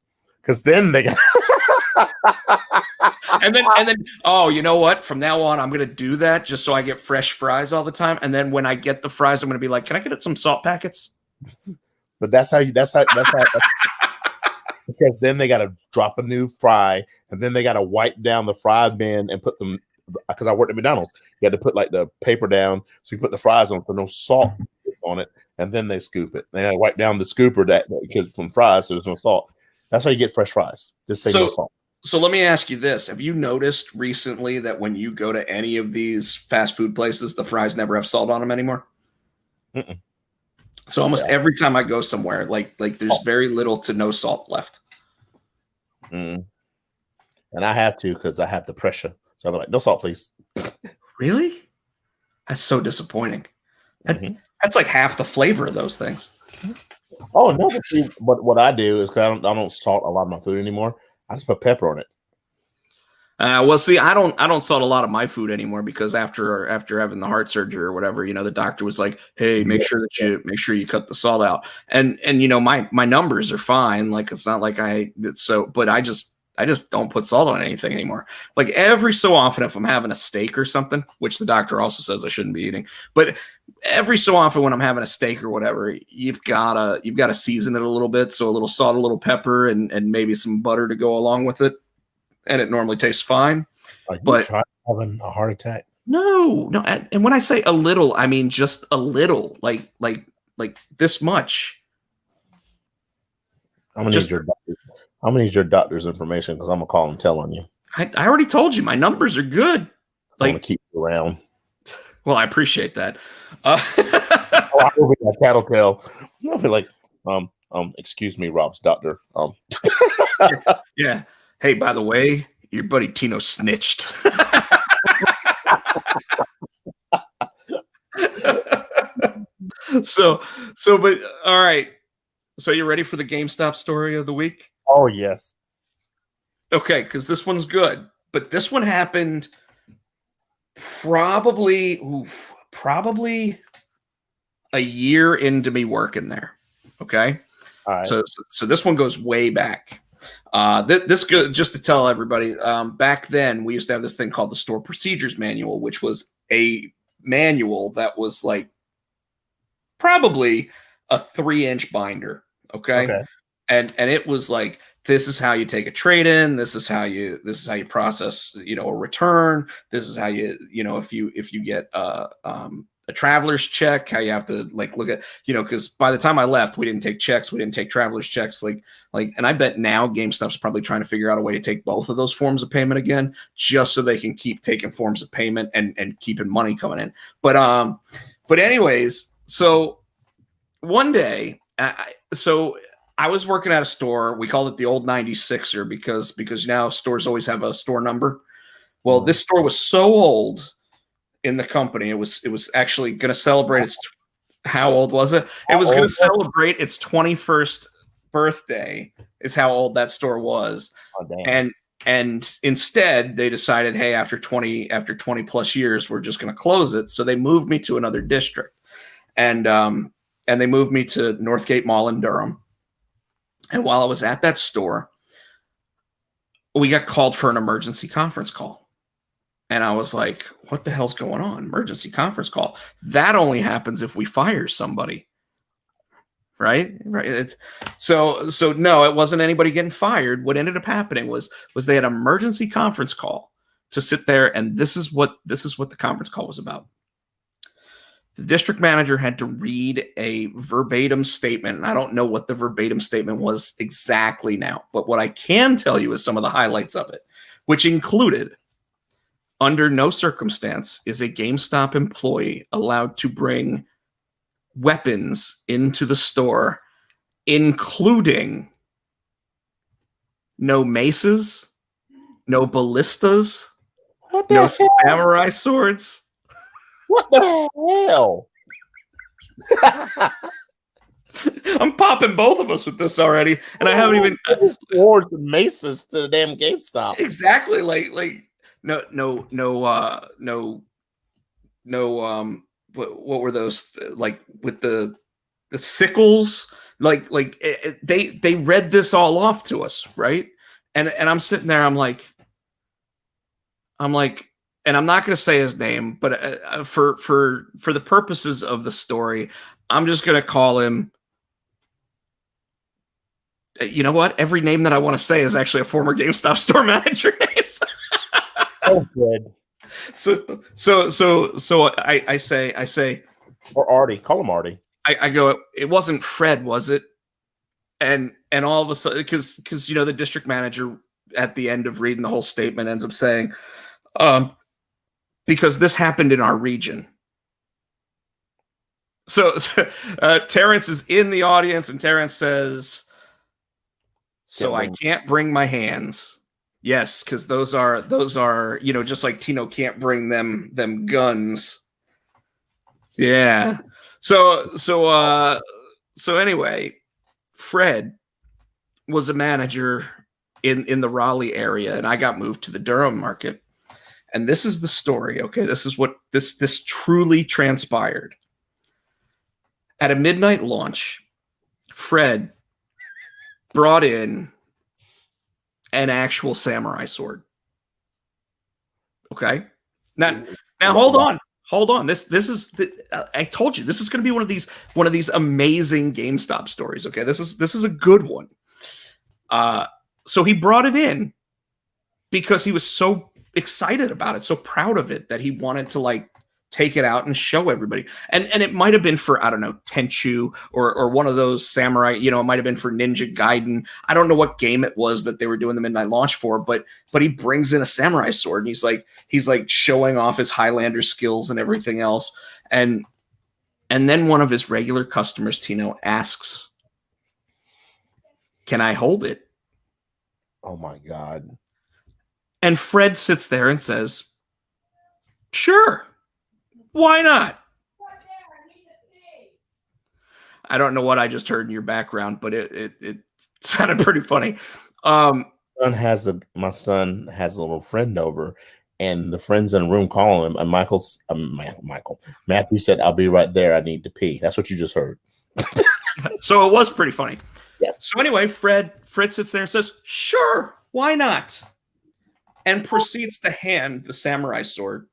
Because then they got... and then, oh, you know what? From now on, I'm going to do that just so I get fresh fries all the time. And then when I get the fries, I'm going to be like, can I get some salt packets? But that's how because then they got to drop a new fry, and then they got to wipe down the fry bin and put them, because I worked at McDonald's, you had to put like the paper down so you put the fries on, so no salt on it, and then they scoop it. They got to wipe down the scooper because from fries, so there's no salt. That's how you get fresh fries. Just say no salt. So let me ask you this. Have you noticed recently that when you go to any of these fast food places, the fries never have salt on them anymore? Mm-mm. So almost every time I go somewhere, like there's very little to no salt left. And I have to, because I have the pressure. So I'm like, no salt, please. Really? That's so disappointing. That's like half the flavor of those things. Oh no! But what I do is, because I don't salt a lot of my food anymore. I just put pepper on it. Well, see, I don't salt a lot of my food anymore, because after having the heart surgery or whatever, the doctor was like, "Hey, make sure you cut the salt out." And my numbers are fine. Like, it's not like but just don't put salt on anything anymore. Like every so often, if I'm having a steak or something, which the doctor also says I shouldn't be eating, but every so often when I'm having a steak or whatever, you've gotta season it a little bit. So a little salt, a little pepper, and maybe some butter to go along with it, and it normally tastes fine. Are you But trying having a heart attack? no, and when I say a little, I mean just a little, like this much. I'm gonna Just need your doctor's information because I'm gonna call and tell on you. I already told you my numbers are good. So I'm gonna Like, keep you around. well, I appreciate that. I will be like tattletale. I'll be like, excuse me, Rob's doctor. Yeah. Hey, by the way, your buddy Tino snitched. But all right. So you ready for the GameStop story of the week? Oh yes. Okay, because this one's good, but this one happened probably a year into me working there. Okay, All right. so this one goes way back. This goes just to tell everybody. Back then, we used to have this thing called the Store Procedures Manual, which was a manual that was like probably a 3-inch binder. Okay. And it was like, this is how you take a trade in. This is how you process, a return. This is how if you get a traveler's check, how you have to like look at, because by the time I left, we didn't take checks. We didn't take traveler's checks. And I bet now GameStop's probably trying to figure out a way to take both of those forms of payment again, just so they can keep taking forms of payment and keeping money coming in. But anyways, so one day, I was working at a store. We called it the old 96er because now stores always have a store number. Well, this store was so old in the company. It was actually going to celebrate its how old was it? It was going to celebrate its 21st birthday. Is how old that store was. Oh, damn. And instead they decided, hey, after 20 plus years, we're just going to close it. So they moved me to another district, and they moved me to Northgate Mall in Durham. And while I was at that store, we got called for an emergency conference call. And I was like, what the hell's going on? Emergency conference call. That only happens if we fire somebody. Right? So no, it wasn't anybody getting fired. What ended up happening was they had an emergency conference call to sit there, and this is what the conference call was about. The district manager had to read a verbatim statement, and I don't know what the verbatim statement was exactly now, but what I can tell you is some of the highlights of it, which included, under no circumstance is a GameStop employee allowed to bring weapons into the store, including no maces, no ballistas, no samurai swords. What the hell? I'm popping both of us with this already, and I haven't even swords and maces to the damn GameStop. Exactly, like no. What were those like with the sickles? They read this all off to us, right? And I'm sitting there, I'm like. And I'm not going to say his name, but for the purposes of the story, I'm just going to call him. You know what? Every name that I want to say is actually a former GameStop store manager names. Oh, good. So I say, or Artie. Call him Artie. I go. It wasn't Fred, was it? And all of a sudden, because the district manager at the end of reading the whole statement ends up saying, because this happened in our region. So Terrence is in the audience, and Terrence says, so I can't bring my hands. Yes, because those are just like Tino can't bring them guns. Yeah. So anyway, Fred was a manager in the Raleigh area, and I got moved to the Durham market. And this is the story, okay? This is what this truly transpired. At a midnight launch, Fred brought in an actual samurai sword. Okay. Now hold on. This is I told you this is going to be one of these amazing GameStop stories. Okay, this is a good one. So he brought it in because he was so excited about it, so proud of it that he wanted to like take it out and show everybody. And it might have been for, I don't know, Tenchu or one of those samurai, you know, it might have been for Ninja Gaiden. I don't know what game it was that they were doing the midnight launch for, but he brings in a samurai sword and he's like showing off his Highlander skills and everything else. And then one of his regular customers, Tino, asks, "Can I hold it?" Oh my God. And Fred sits there and says, "Sure. Why not?" I don't know what I just heard in your background, but it sounded pretty funny. My son has a little friend over, and the friends in the room calling him. And Matthew said, "I'll be right there. I need to pee." That's what you just heard. So it was pretty funny. Yeah. So anyway, Fred sits there and says, "Sure, why not?" And proceeds to hand the samurai sword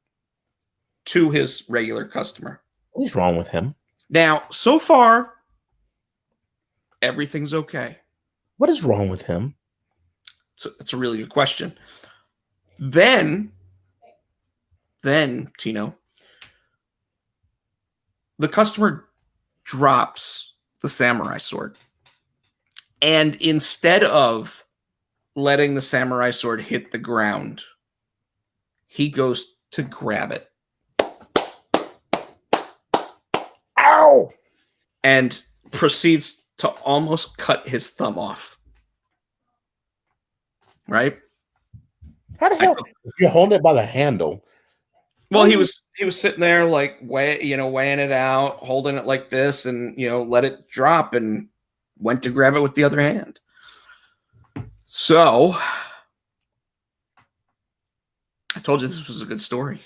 to his regular customer. What's wrong with him? Now, so far, everything's okay. What is wrong with him? It's a really good question. Then, Tino, the customer drops the samurai sword. And instead of letting the samurai sword hit the ground, he goes to grab it. Ow! And proceeds to almost cut his thumb off. Right? How the hell you're holding it by the handle? Well, he was sitting there like weighing it out, holding it like this, and let it drop, and went to grab it with the other hand. So I told you this was a good story.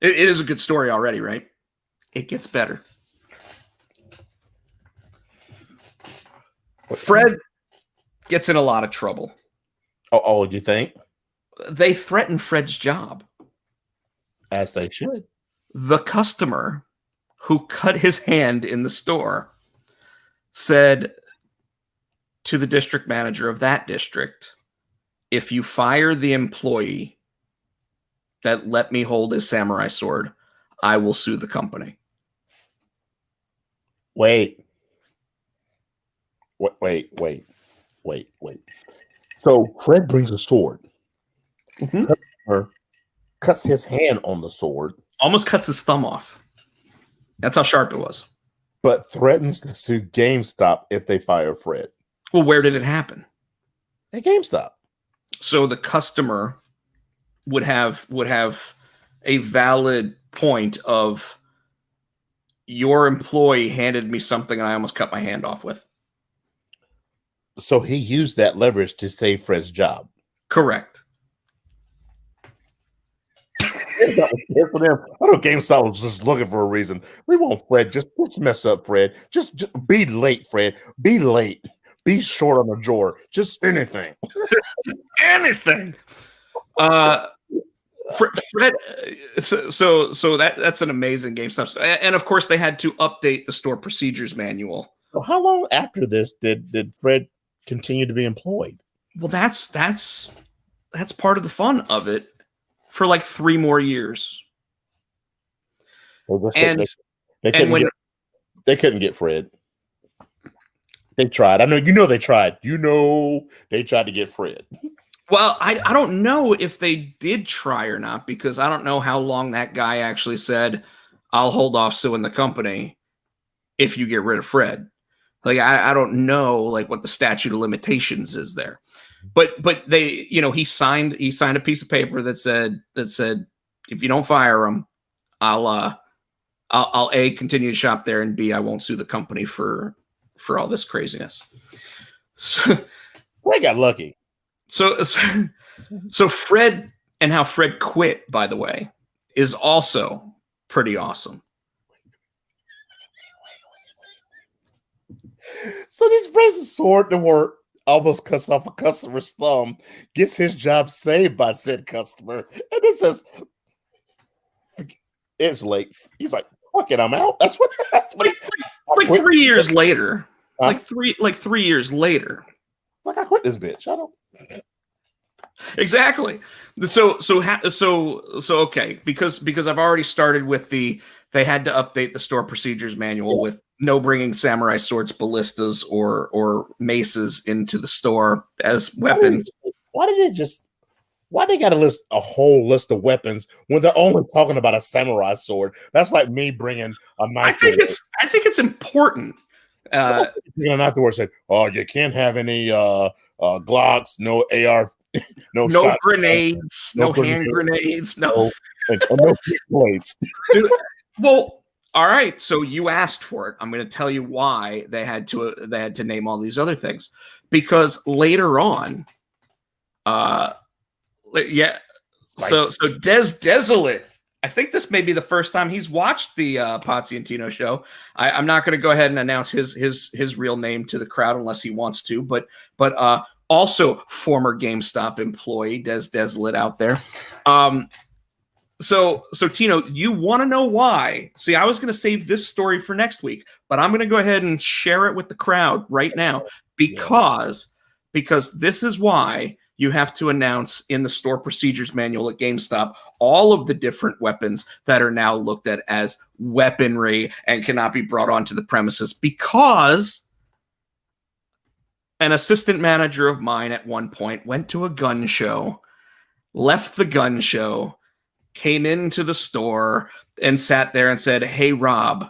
It is a good story already, right? It gets better. Fred gets in a lot of trouble. Oh, you think? They threaten Fred's job. As they should. The customer who cut his hand in the store said to the district manager of that district, "If you fire the employee that let me hold his samurai sword, I will sue the company." Wait. So Fred brings a sword. Mm-hmm. Cuts his hand on the sword. Almost cuts his thumb off. That's how sharp it was. But threatens to sue GameStop if they fire Fred. Well, where did it happen? At GameStop. So the customer would have a valid point of, your employee handed me something and I almost cut my hand off with. So he used that leverage to save Fred's job. Correct. I know GameStop was just looking for a reason. We want Fred. Just mess up, Fred. Just be late, Fred. Be late. Be short on the drawer. Just anything. Anything. Fred. So that's an amazing GameStop. And of course, they had to update the store procedures manual. So how long after this did Fred continue to be employed? Well, that's part of the fun of it. For like 3 more years. They couldn't get Fred. They tried. I know they tried. They tried to get Fred. Well, I don't know if they did try or not, because I don't know how long that guy actually said, "I'll hold off suing the company if you get rid of Fred." Like, I don't know like what the statute of limitations is there. But they, he signed a piece of paper that said, if you don't fire him, I'll A, continue to shop there, and B, I won't sue the company for all this craziness. So I got lucky. So Fred, and how Fred quit, by the way, is also pretty awesome. So this brings a sword to work almost cuts off a customer's thumb, gets his job saved by said customer, and it says it's late. He's like, "Fuck it, I'm out." That's what Like, he. like 3 years later. Huh? Like 3 years later. Like I quit this bitch. I don't. Exactly. So okay, because I've already started with they had to update the store procedures manual with no bringing samurai swords, ballistas, or maces into the store as weapons. Why did it just? Why they got to list a whole list of weapons when they're only talking about a samurai sword? That's like me bringing a knife. I think it's important. Bringing a knife to work. Said, "Oh, you can't have any Glocks, no AR, no grenades, no hand grenades, no blades." Dude, well, all right. So you asked for it. I'm going to tell you why they had to name all these other things, because later on, yeah. So Desolate. I think this may be the first time he's watched the Potsy and Tino show. I'm not going to go ahead and announce his real name to the crowd unless he wants to, but also former GameStop employee Desolate out there. So Tino, you want to know why? See, I was going to save this story for next week, but I'm going to go ahead and share it with the crowd right now because this is why you have to announce in the store procedures manual at GameStop all of the different weapons that are now looked at as weaponry and cannot be brought onto the premises, because an assistant manager of mine at one point went to a gun show, left the gun show, came into the store and sat there and said, "Hey, Rob,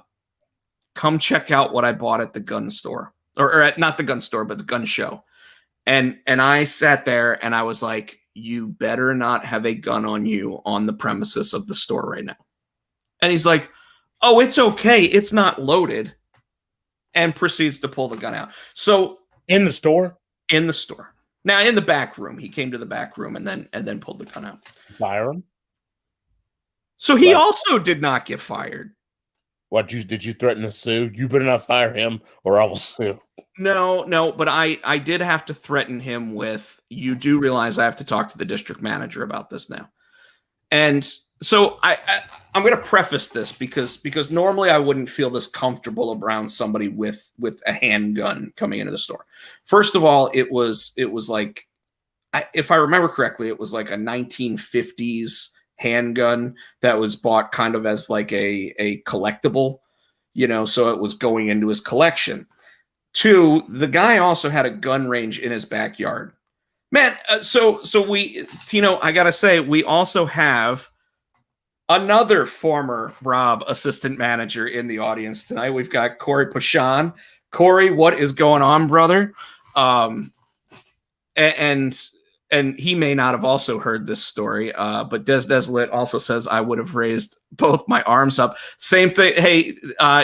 come check out what I bought at the gun store," or at not the gun store, but the gun show. And I sat there and I was like, "You better not have a gun on you on the premises of the store right now." And he's like, "Oh, it's okay. It's not loaded," and proceeds to pull the gun out. So in the store? In the store. Now, in the back room. He came to the back room and then pulled the gun out. Fire him? So he also did not get fired. What, did you threaten to sue? You better not fire him or I will sue. No, but I did have to threaten him with, "You do realize I have to talk to the district manager about this now." And so I'm going to preface this because normally I wouldn't feel this comfortable around somebody with a handgun coming into the store. First of all, it was like, if I remember correctly, it was like a 1950s handgun that was bought kind of as like a collectible, so it was going into his collection. Two, the guy also had a gun range in his backyard. Man, so we, Tino, I gotta say, we also have another former Rob assistant manager in the audience tonight. We've got Corey Pashan. Corey, what is going on, brother? And he may not have also heard this story, but Desolate also says, "I would have raised both my arms up." Same thing. Hey,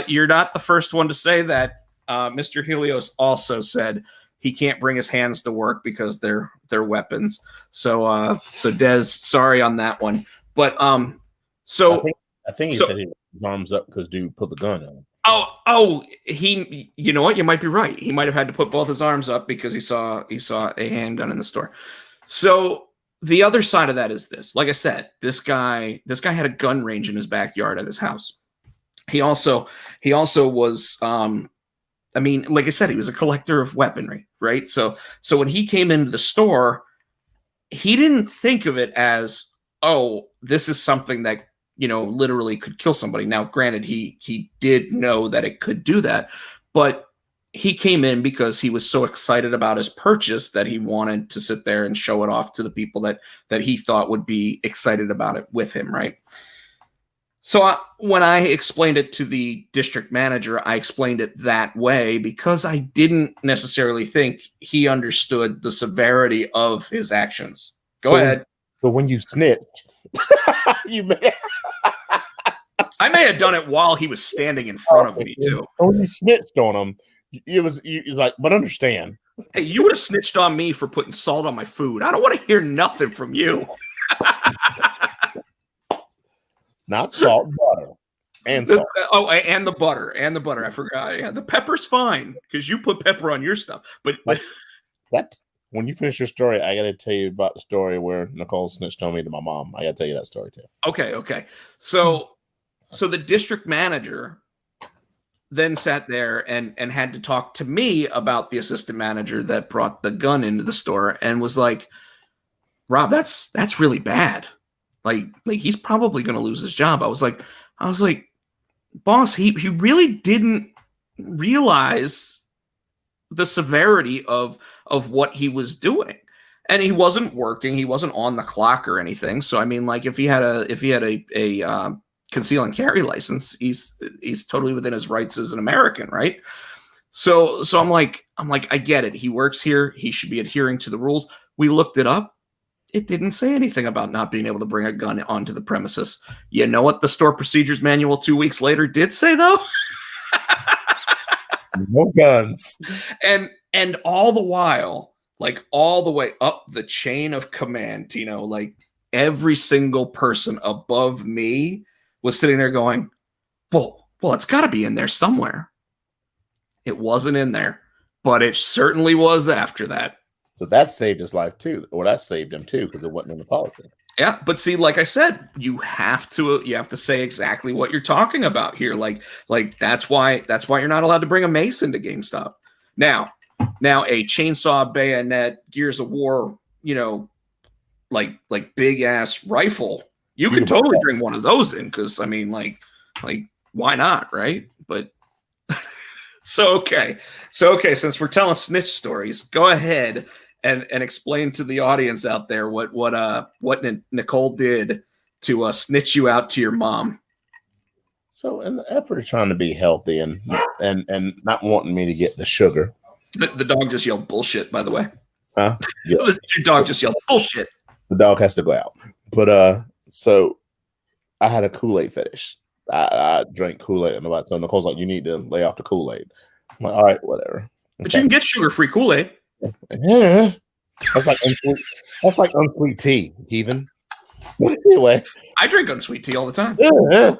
you're not the first one to say that. Mr. Helios also said he can't bring his hands to work because they're weapons. So Des, sorry on that one. But so I think he said he had his arms up because dude put the gun on. Oh, he. You know what? You might be right. He might have had to put both his arms up because he saw a handgun in the store. So the other side of that is this. Like I said, this guy had a gun range in his backyard at his house. He also was. I mean, like I said, he was a collector of weaponry, right? So when he came into the store, he didn't think of it as, "Oh, this is something that, literally could kill somebody." Now, granted, he did know that it could do that, but he came in because he was so excited about his purchase that he wanted to sit there and show it off to the people that he thought would be excited about it with him, right? So when I explained it to the district manager, I explained it that way because I didn't necessarily think he understood the severity of his actions. Go ahead. So when you snitched, I may have done it while he was standing in front of me too. When you snitched on him, it was like, but understand. Hey, you would have snitched on me for putting salt on my food. I don't want to hear nothing from you. Not salt, butter, and salt. Oh, and the butter, I forgot. Yeah, the pepper's fine because you put pepper on your stuff. But That when you finish your story, I got to tell you about the story where Nicole snitched on me to my mom. I got to tell you that story too. Okay. So the district manager then sat there and had to talk to me about the assistant manager that brought the gun into the store and was like, Rob, that's really bad. Like he's probably going to lose his job. I was like, boss, he really didn't realize the severity of what he was doing. And he wasn't working. He wasn't on the clock or anything. So I mean, like if he had a conceal and carry license, he's totally within his rights as an American, right? So I'm like, I get it. He works here. He should be adhering to the rules. We looked it up. It didn't say anything about not being able to bring a gun onto the premises. You know what the store procedures manual 2 weeks later did say though? No guns. And all the while, like all the way up the chain of command, Tino, like every single person above me was sitting there going, well, it's got to be in there somewhere. It wasn't in there, but it certainly was after that. So that saved his life too. Or that saved him too, because it wasn't in the policy. Yeah, but see, like I said, you have to say exactly what you're talking about here. Like that's why you're not allowed to bring a mace into GameStop. Now a chainsaw, bayonet, Gears of War, like big ass rifle, you can totally bring one of those in because I mean, like why not, right? But so okay, since we're telling snitch stories, go ahead and explain to the audience out there what Nicole did to snitch you out to your mom. So in the effort of trying to be healthy and not wanting me to get the sugar. The dog just yelled bullshit, by the way. Huh? Yeah. Your dog just yelled bullshit. The dog has to go out. But so I had a Kool-Aid fetish. I drank Kool-Aid and so Nicole's like, you need to lay off the Kool-Aid. I'm like, all right, whatever. Okay. But you can get sugar-free Kool-Aid. Yeah. That's like unsweet tea, heathen. Anyway. I drink unsweet tea all the time. Yeah.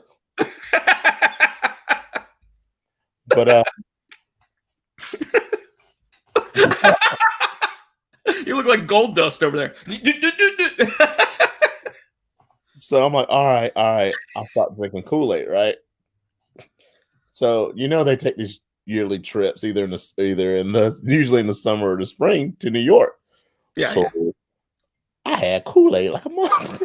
But you look like gold dust over there. So I'm like, all right, I'll stop drinking Kool-Aid, right? So they take these yearly trips usually in the summer or the spring to New York. Yeah. So yeah. I had Kool-Aid like a month.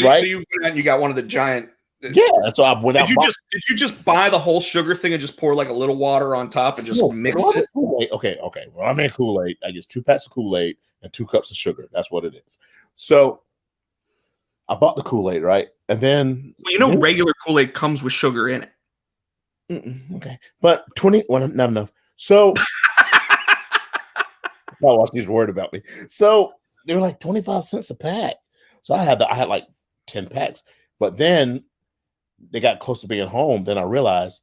Right? So you got one of the giant. Yeah, that's why I went out. Did you just buy the whole sugar thing and just pour like a little water on top and just mix it? Okay. When I make Kool-Aid, I use 2 packs of Kool-Aid and 2 cups of sugar. That's what it is. So I bought the Kool-Aid, right? And then regular Kool-Aid comes with sugar in it. Okay, but 20. Well, not enough. So oh, she's worried about me. So they were like 25 cents a pack. So I had like 10 packs, but then they got close to being home. Then I realized,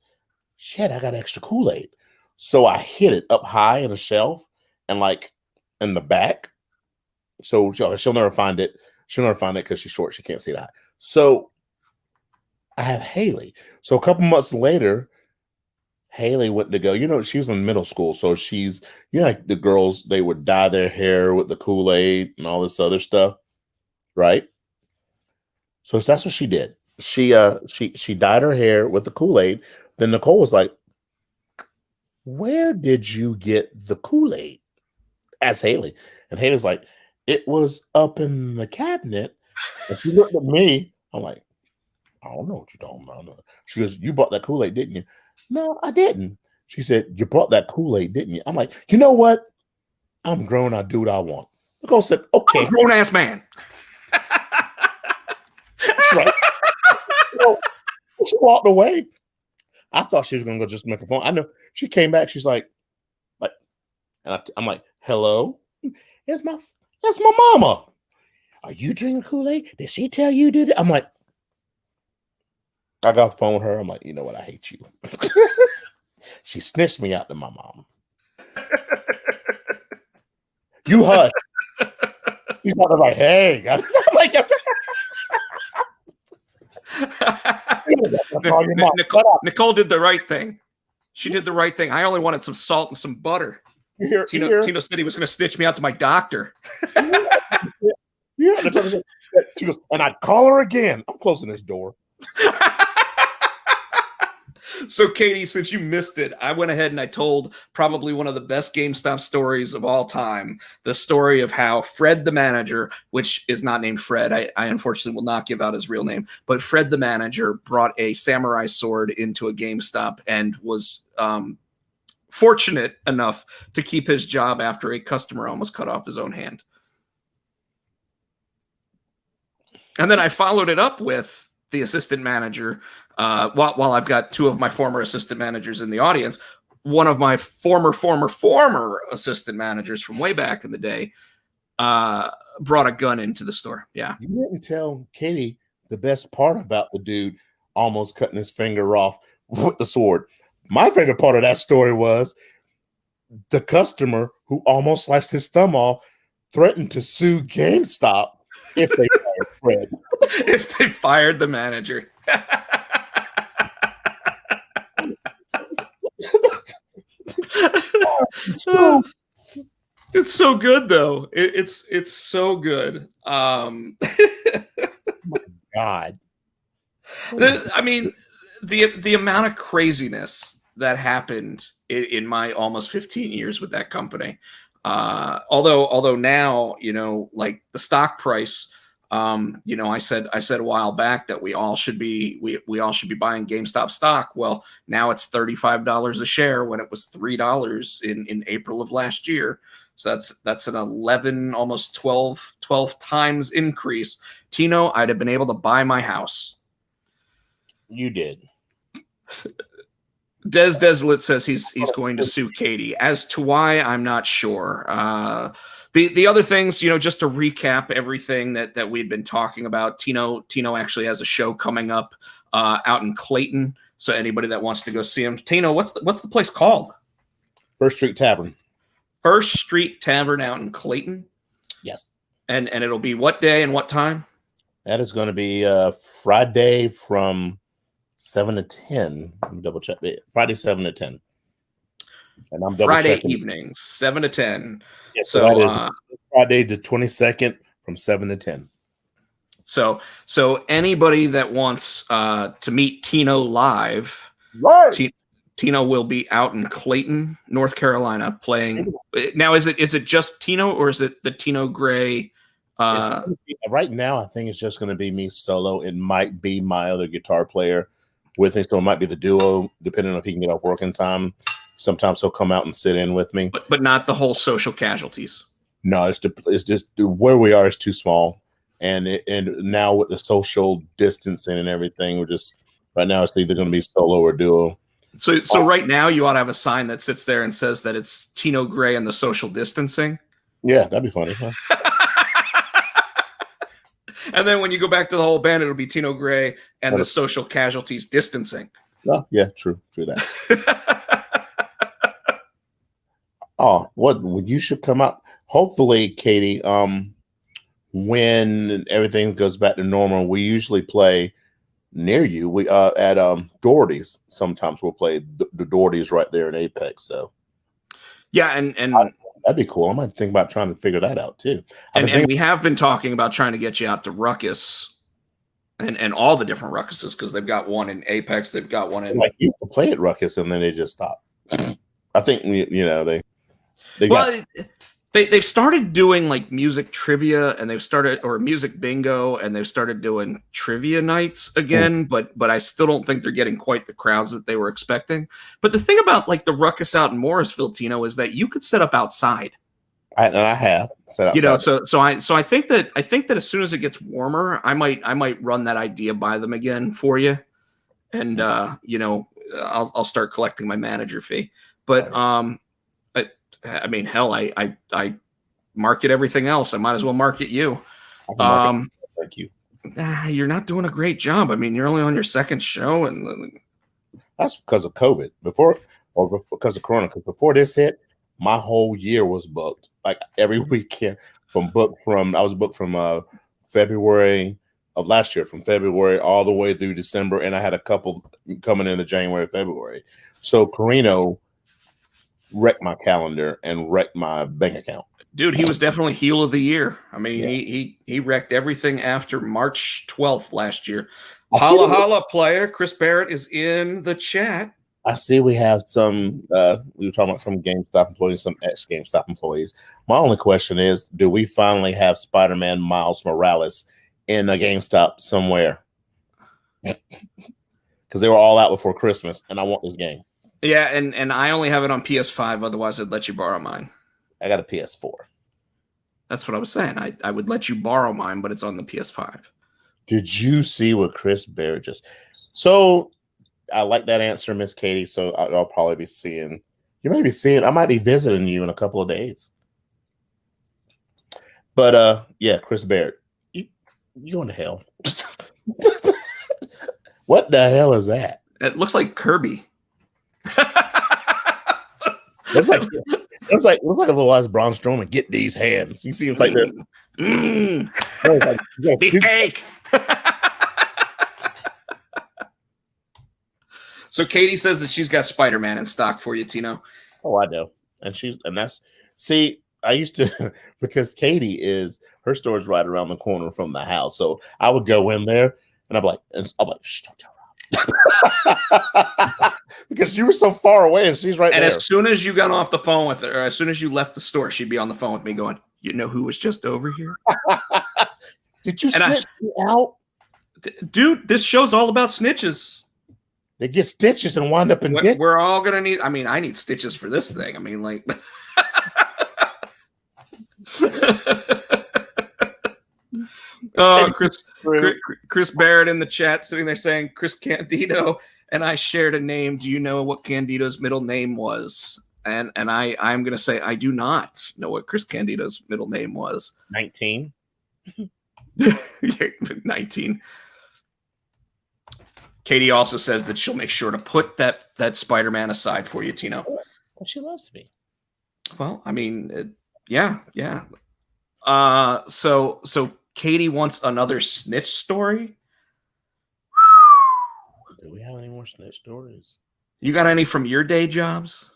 shit, I got extra Kool-Aid. So I hid it up high in a shelf and like in the back. So she'll never find it. She'll never find it because she's short. She can't see that. So I have Haley. So a couple months later, Haley went to go. She was in middle school. So she's, like the girls, they would dye their hair with the Kool-Aid and all this other stuff. Right. So that's what she did. She dyed her hair with the Kool-Aid. Then Nicole was like, where did you get the Kool-Aid? Asked Haley. And Haley's like, it was up in the cabinet. And she looked at me. I'm like, I don't know what you're talking about. She goes, you bought that Kool-Aid, didn't you? No, I didn't. She said, you brought that Kool-Aid, didn't you? I'm like, you know what? I'm grown. I do what I want. Nicole said, okay. I'm a grown-ass man. That's right. She walked away. I thought she was going to go just make a phone. I know. She came back. She's like, and I'm like, hello? That's my mama. Are you drinking Kool-Aid? Did she tell you did it? I'm like, I got the phone with her. I'm like, you know what? I hate you. She snitched me out to my mom. You hush. He's not like, hey. I'm like, Nicole did the right thing. She did the right thing. I only wanted some salt and some butter. Tino said he was going to stitch me out to my doctor. Yeah, she goes, and I'd call her again. I'm closing this door. So, Katie, since you missed it, I went ahead and I told probably one of the best GameStop stories of all time. The story of how Fred the manager, which is not named Fred, I unfortunately will not give out his real name, but Fred the manager brought a samurai sword into a GameStop and was fortunate enough to keep his job after a customer almost cut off his own hand. And then I followed it up with the assistant manager. While I've got two of my former assistant managers in the audience, one of my former assistant managers from way back in the day brought a gun into the store. Yeah. You didn't tell Katie the best part about the dude almost cutting his finger off with the sword. My favorite part of that story was the customer who almost sliced his thumb off threatened to sue GameStop if they fired Fred. If they fired the manager. It's so good though. It's so good. Oh my God. I mean, the amount of craziness that happened in my almost 15 years with that company. Although now, like the stock price, I said a while back that we all should be buying GameStop stock. Well, now it's $35 a share when it was $3 in April of last year. So that's an 11, almost 12 times increase. Tino, I'd have been able to buy my house. You did. Des Desolate says he's going to sue Katie. As to why, I'm not sure. The other things, just to recap everything that we'd been talking about, Tino actually has a show coming up out in Clayton. So anybody that wants to go see him, Tino, what's the place called? First Street Tavern. First Street Tavern out in Clayton. Yes. And it'll be what day and what time? That is going to be Friday from 7 to 10. Let me double check it. Friday 7 to 10. And I'm Friday evenings, 7 to 10. Yes, so Friday the 22nd from 7 to 10. So anybody that wants to meet Tino live, right. Tino will be out in Clayton, North Carolina, playing. Now, is it just Tino or is it the Tino Gray? Right now, I think it's just going to be me solo. It might be my other guitar player with me, so it might be the duo, depending on if he can get off working time. Sometimes he'll come out and sit in with me, but not the whole social casualties. No, it's just where we are is too small, and now with the social distancing and everything, we're just right now it's either going to be solo or duo. So right now you ought to have a sign that sits there and says that it's Tino Gray and the social distancing. Yeah, that'd be funny. Huh? And then when you go back to the whole band, it'll be Tino Gray and the social casualties distancing. Oh, yeah, true that. Oh, what you should come out. Hopefully, Katie, when everything goes back to normal, we usually play near you. We at Doherty's. Sometimes we'll play the Doherty's right there in Apex. So yeah, and that'd be cool. I might think about trying to figure that out too. And we have been talking about trying to get you out to Ruckus and all the different Ruckuses, because they've got one in Apex, they've got one in like you can play at Ruckus and then they just stop. I think they've started doing like music trivia and or music bingo, and they've started doing trivia nights again, but I still don't think they're getting quite the crowds that they were expecting. But the thing about like the Ruckus out in Morrisville, Tino, is that you could set up outside. I have set outside. So I think that as soon as it gets warmer, I might run that idea by them again for you, and I'll start collecting my manager fee. But I mean, hell, I market everything else. I might as well market you. Thank you. You're not doing a great job. I mean, you're only on your second show, and that's because of COVID. Because of Corona. Because before this hit, my whole year was booked. Like every weekend, I was booked from February of last year, from February all the way through December, and I had a couple coming into January, February. So Carino wrecked my calendar and wrecked my bank account. Dude, he was definitely heel of the year. I mean, Yeah. he wrecked everything after March 12th last year. Holla holla player. Chris Barrett is in the chat. I see we have some we were talking about some GameStop employees, some ex-GameStop employees. My only question is, do we finally have Spider-Man Miles Morales in a GameStop somewhere? Because they were all out before Christmas, and I want this game. Yeah, and I only have it on PS5, otherwise I'd let you borrow mine. I got a PS4. That's what I was saying. I would let you borrow mine, but it's on the PS5. Did you see what Chris Barrett just? So I like that answer, Miss Katie. So I'll probably be seeing. You may be seeing. I might be visiting you in a couple of days. But yeah, Chris Barrett, you going to hell? What the hell is that? It looks like Kirby. Looks like a little eyes Braun Strowman. Get these hands. You see him like this. Beefcake. So Katie says that she's got Spider-Man in stock for you, Tino. Oh, I know. And that's I used to because Katie her store is right around the corner from the house. So I would go in there and I'm like, shh, don't tell Rob. Because you were so far away and she's right there. And as soon as you got off the phone with her, or as soon as you left the store, she'd be on the phone with me going, you know who was just over here? Did you snitch me out? Dude, this show's all about snitches. They get stitches and wind up in ditches. We're all going to need, I mean, I need stitches for this thing. I mean, like. Oh, Chris Barrett in the chat sitting there saying Chris Candido and I shared a name. Do you know what Candido's middle name was? And I'm gonna say I do not know what Chris Candido's middle name was. 19. 19. Katie also says that she'll make sure to put that Spider-Man aside for you, Tino. Well, she loves me. Well, I mean, yeah. So Katie wants another snitch story. Do we have any more snitch stories? You got any from your day jobs?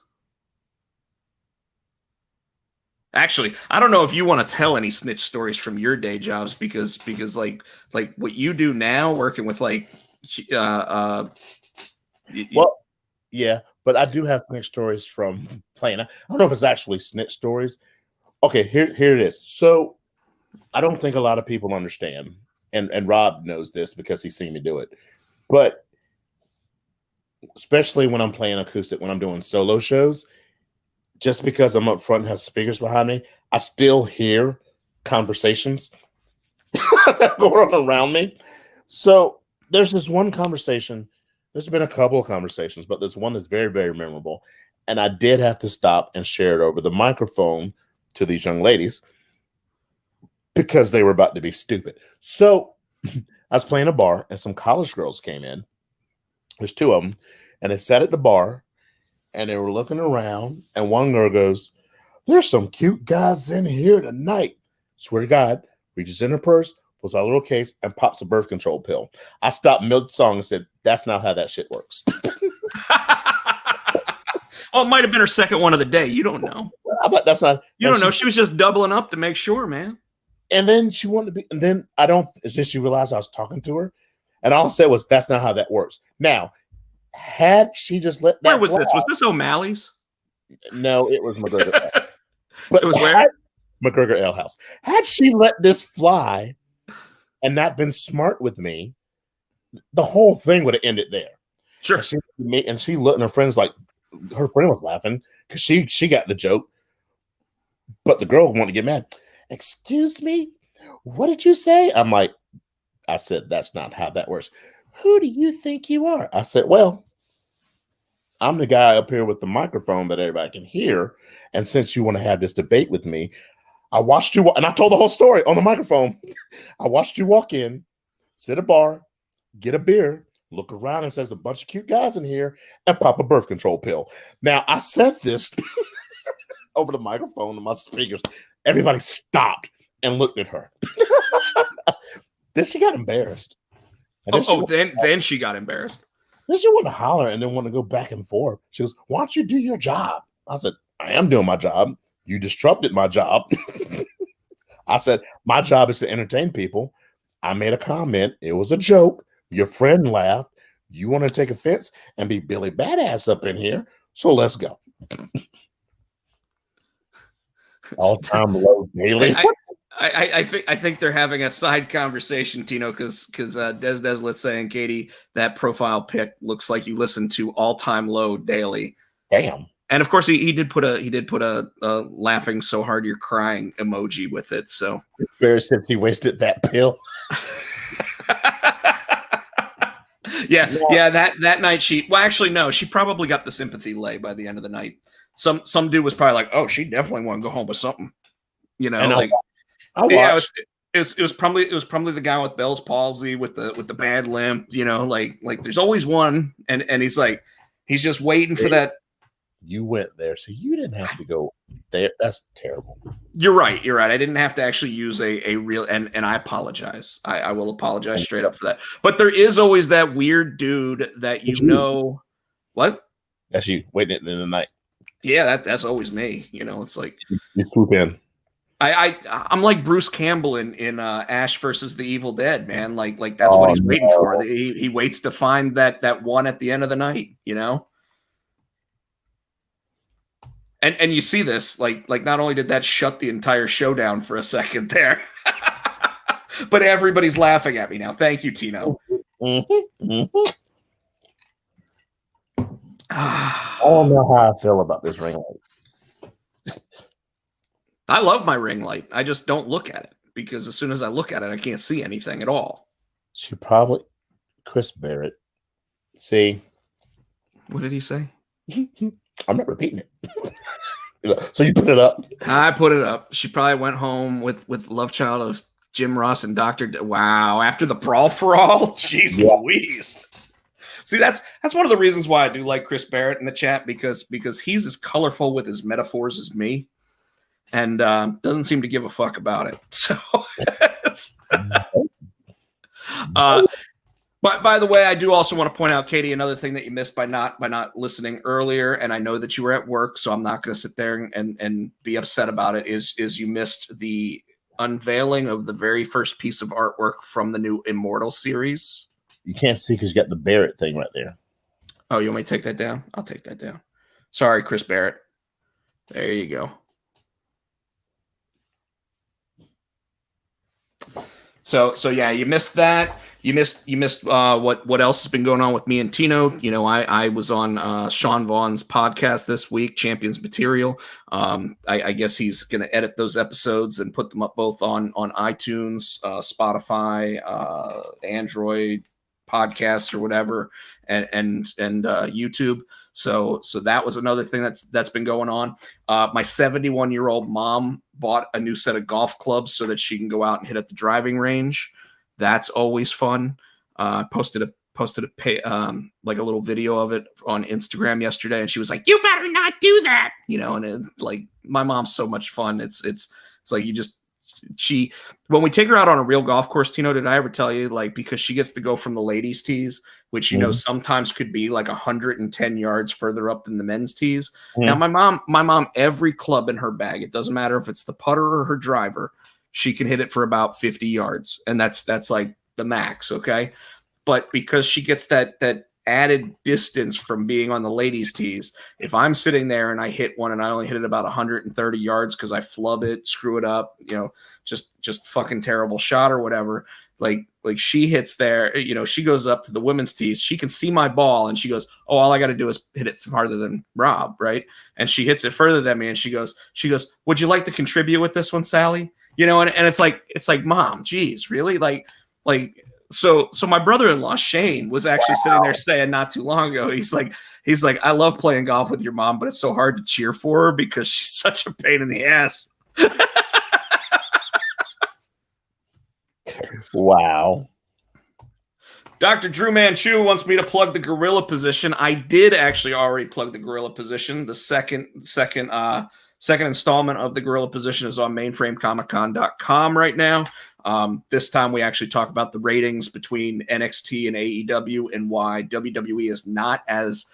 Actually, I don't know if you want to tell any snitch stories from your day jobs because like what you do now, working with like, well, yeah, but I do have snitch stories from playing. I don't know if it's actually snitch stories. Okay, here it is. So I don't think a lot of people understand, and Rob knows this because he's seen me do it. But especially when I'm playing acoustic, when I'm doing solo shows, just because I'm up front and have speakers behind me, I still hear conversations going on around me. So there's this one conversation. There's been a couple of conversations, but there's one that's very, very memorable. And I did have to stop and share it over the microphone to these young ladies because they were about to be stupid. So I was playing a bar and some college girls came in. There's two of them. And they sat at the bar and they were looking around. And one girl goes, "There's some cute guys in here tonight." Swear to God, reaches in her purse, pulls out a little case, and pops a birth control pill. I stopped mid-song and said, "That's not how that shit works." Oh, it might have been her second one of the day. You don't know. That's not. You don't know. She was just doubling up to make sure, man. And then she wanted to be. And then she realized I was talking to her, and all I said was, "That's not how that works." Now, had she just let that. Where was this? Was this O'Malley's? No, it was McGregor. But it was where? McGregor Ale House. Had she let this fly and not been smart with me, the whole thing would have ended there. Sure. And she looked, and her friends like, her friend was laughing because she got the joke, but the girl wanted to get mad. "Excuse me, what did you say?" I said, "That's not how that works." "Who do you think you are?" I said, "Well, I'm the guy up here with the microphone that everybody can hear. And since you want to have this debate with me, I watched you, and I told the whole story on the microphone. I watched you walk in, sit at a bar, get a beer, look around and says a bunch of cute guys in here, and pop a birth control pill." Now, I said this over the microphone to my speakers. Everybody stopped and looked at her. Then she got embarrassed. Then she got embarrassed. Then she wanted to holler and then want to go back and forth. She goes, "Why don't you do your job?" I said, I am doing my job. You disrupted my job. I said, my job is to entertain people. I made a comment. It was a joke. Your friend laughed. You want to take offense and be Billy Badass up in here. So let's go. All time low daily. I think they're having a side conversation, Tino, because Des saying, Katie, that profile pic looks like you listen to All Time Low daily. Damn. And of course, he did put a laughing so hard you're crying emoji with it. So Barry said he wasted that pill. yeah. That night actually no, she probably got the sympathy lay by the end of the night. Some dude was probably like, oh, she definitely want to go home with something, you know. Like, it was probably the guy with Bell's palsy with the bad limp, you know. Like there's always one, and he's just waiting for that. You went there, so you didn't have to go there. That's terrible. You're right. I didn't have to actually use a real, and I apologize. I will apologize straight up for that. But there is always that weird dude that you know. What? That's you waiting in the night. Yeah, that's always me. You know, it's like you swoop in. I'm like Bruce Campbell in Ash versus the Evil Dead, man. Like that's what he's waiting for. He waits to find that one at the end of the night, you know. And you see this, like not only did that shut the entire show down for a second there, but everybody's laughing at me now. Thank you, Tino. I don't know how I feel about this ring light. I love my ring light. I just don't look at it because as soon as I look at it, I can't see anything at all. She probably Chris Barrett. See, what did he say? I'm not repeating it. So you put it up? I put it up. She probably went home with love child of Jim Ross and Dr. Wow, after the brawl for all? Jeez Louise. See, that's one of the reasons why I do like Chris Barrett in the chat, because he's as colorful with his metaphors as me, and doesn't seem to give a fuck about it. So, but by the way, I do also want to point out, Katie, another thing that you missed by not listening earlier, and I know that you were at work, so I'm not going to sit there and be upset about it. Is you missed the unveiling of the very first piece of artwork from the new Immortal series. You can't see because you got the Barrett thing right there. Oh, you want me to take that down? I'll take that down. Sorry, Chris Barrett. There you go. So yeah, you missed that. You missed what else has been going on with me and Tino. You know, I was on Sean Vaughn's podcast this week, Champions Material. I guess he's going to edit those episodes and put them up both on iTunes, Spotify, Android podcasts or whatever, and YouTube. So that was another thing that's been going on. My 71-year-old mom bought a new set of golf clubs so that she can go out and hit at the driving range. That's always fun. Posted like a little video of it on Instagram yesterday, and she was like, "You better not do that," you know. And it's like, my mom's so much fun. It's like when we take her out on a real golf course, Tino, did I ever tell you, like, because she gets to go from the ladies' tees, which, you know, sometimes could be like 110 yards further up than the men's tees. Now, my mom, every club in her bag, it doesn't matter if it's the putter or her driver, she can hit it for about 50 yards. And that's like the max. Okay. But because she gets that added distance from being on the ladies' tees, if I'm sitting there and I hit one and I only hit it about 130 yards because I flub it, screw it up, you know, just fucking terrible shot or whatever, like she hits there, you know, she goes up to the women's tees, she can see my ball and she goes, "Oh, all I got to do is hit it farther than Rob," right? And she hits it further than me and she goes, "Would you like to contribute with this one, Sally?" You know, and it's like, Mom, geez, really? Like So my brother-in-law Shane was actually sitting there saying not too long ago, he's like, "I love playing golf with your mom, but it's so hard to cheer for her because she's such a pain in the ass." Wow. Dr. Drew Manchu wants me to plug the gorilla position. I did actually already plug the gorilla position. The second installment of the gorilla position is on mainframecomiccon.com right now. This time we actually talk about the ratings between NXT and AEW and why WWE is not as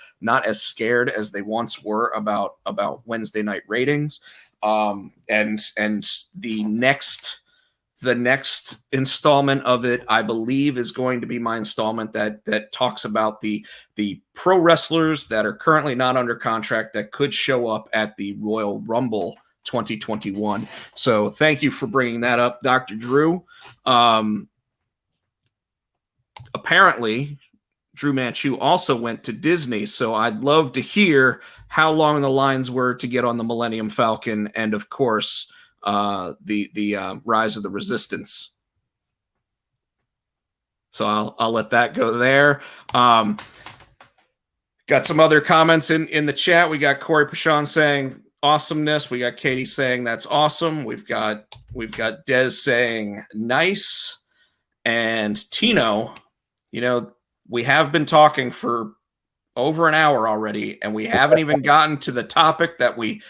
scared as they once were about Wednesday night ratings. And the next installment of it, I believe, is going to be my installment that talks about the pro wrestlers that are currently not under contract that could show up at the Royal Rumble 2021. So thank you for bringing that up, Dr. Drew. Apparently, Drew Manchu also went to Disney, so I'd love to hear how long the lines were to get on the Millennium Falcon, and of course, the Rise of the Resistance. So I'll let that go there. Got some other comments in the chat. We got Corey Pashon saying awesomeness. We got Katie saying that's awesome. We've got Des saying nice, and Tino. We have been talking for over an hour already, and we haven't even gotten to the topic that we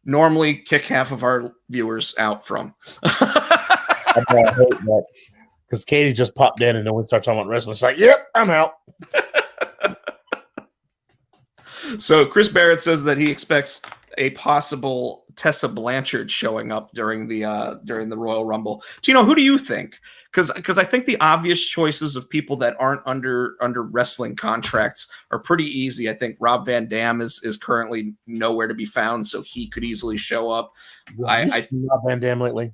normally kick half of our viewers out from. I hate that because Katie just popped in and then we start talking about wrestling. It's like, yep, I'm out. So Chris Barrett says that he expects a possible Tessa Blanchard showing up during the Royal Rumble. Tino, who do you think? Because I think the obvious choices of people that aren't under wrestling contracts are pretty easy. I think Rob Van Dam is currently nowhere to be found, so he could easily show up. Have you seen Rob Van Dam lately?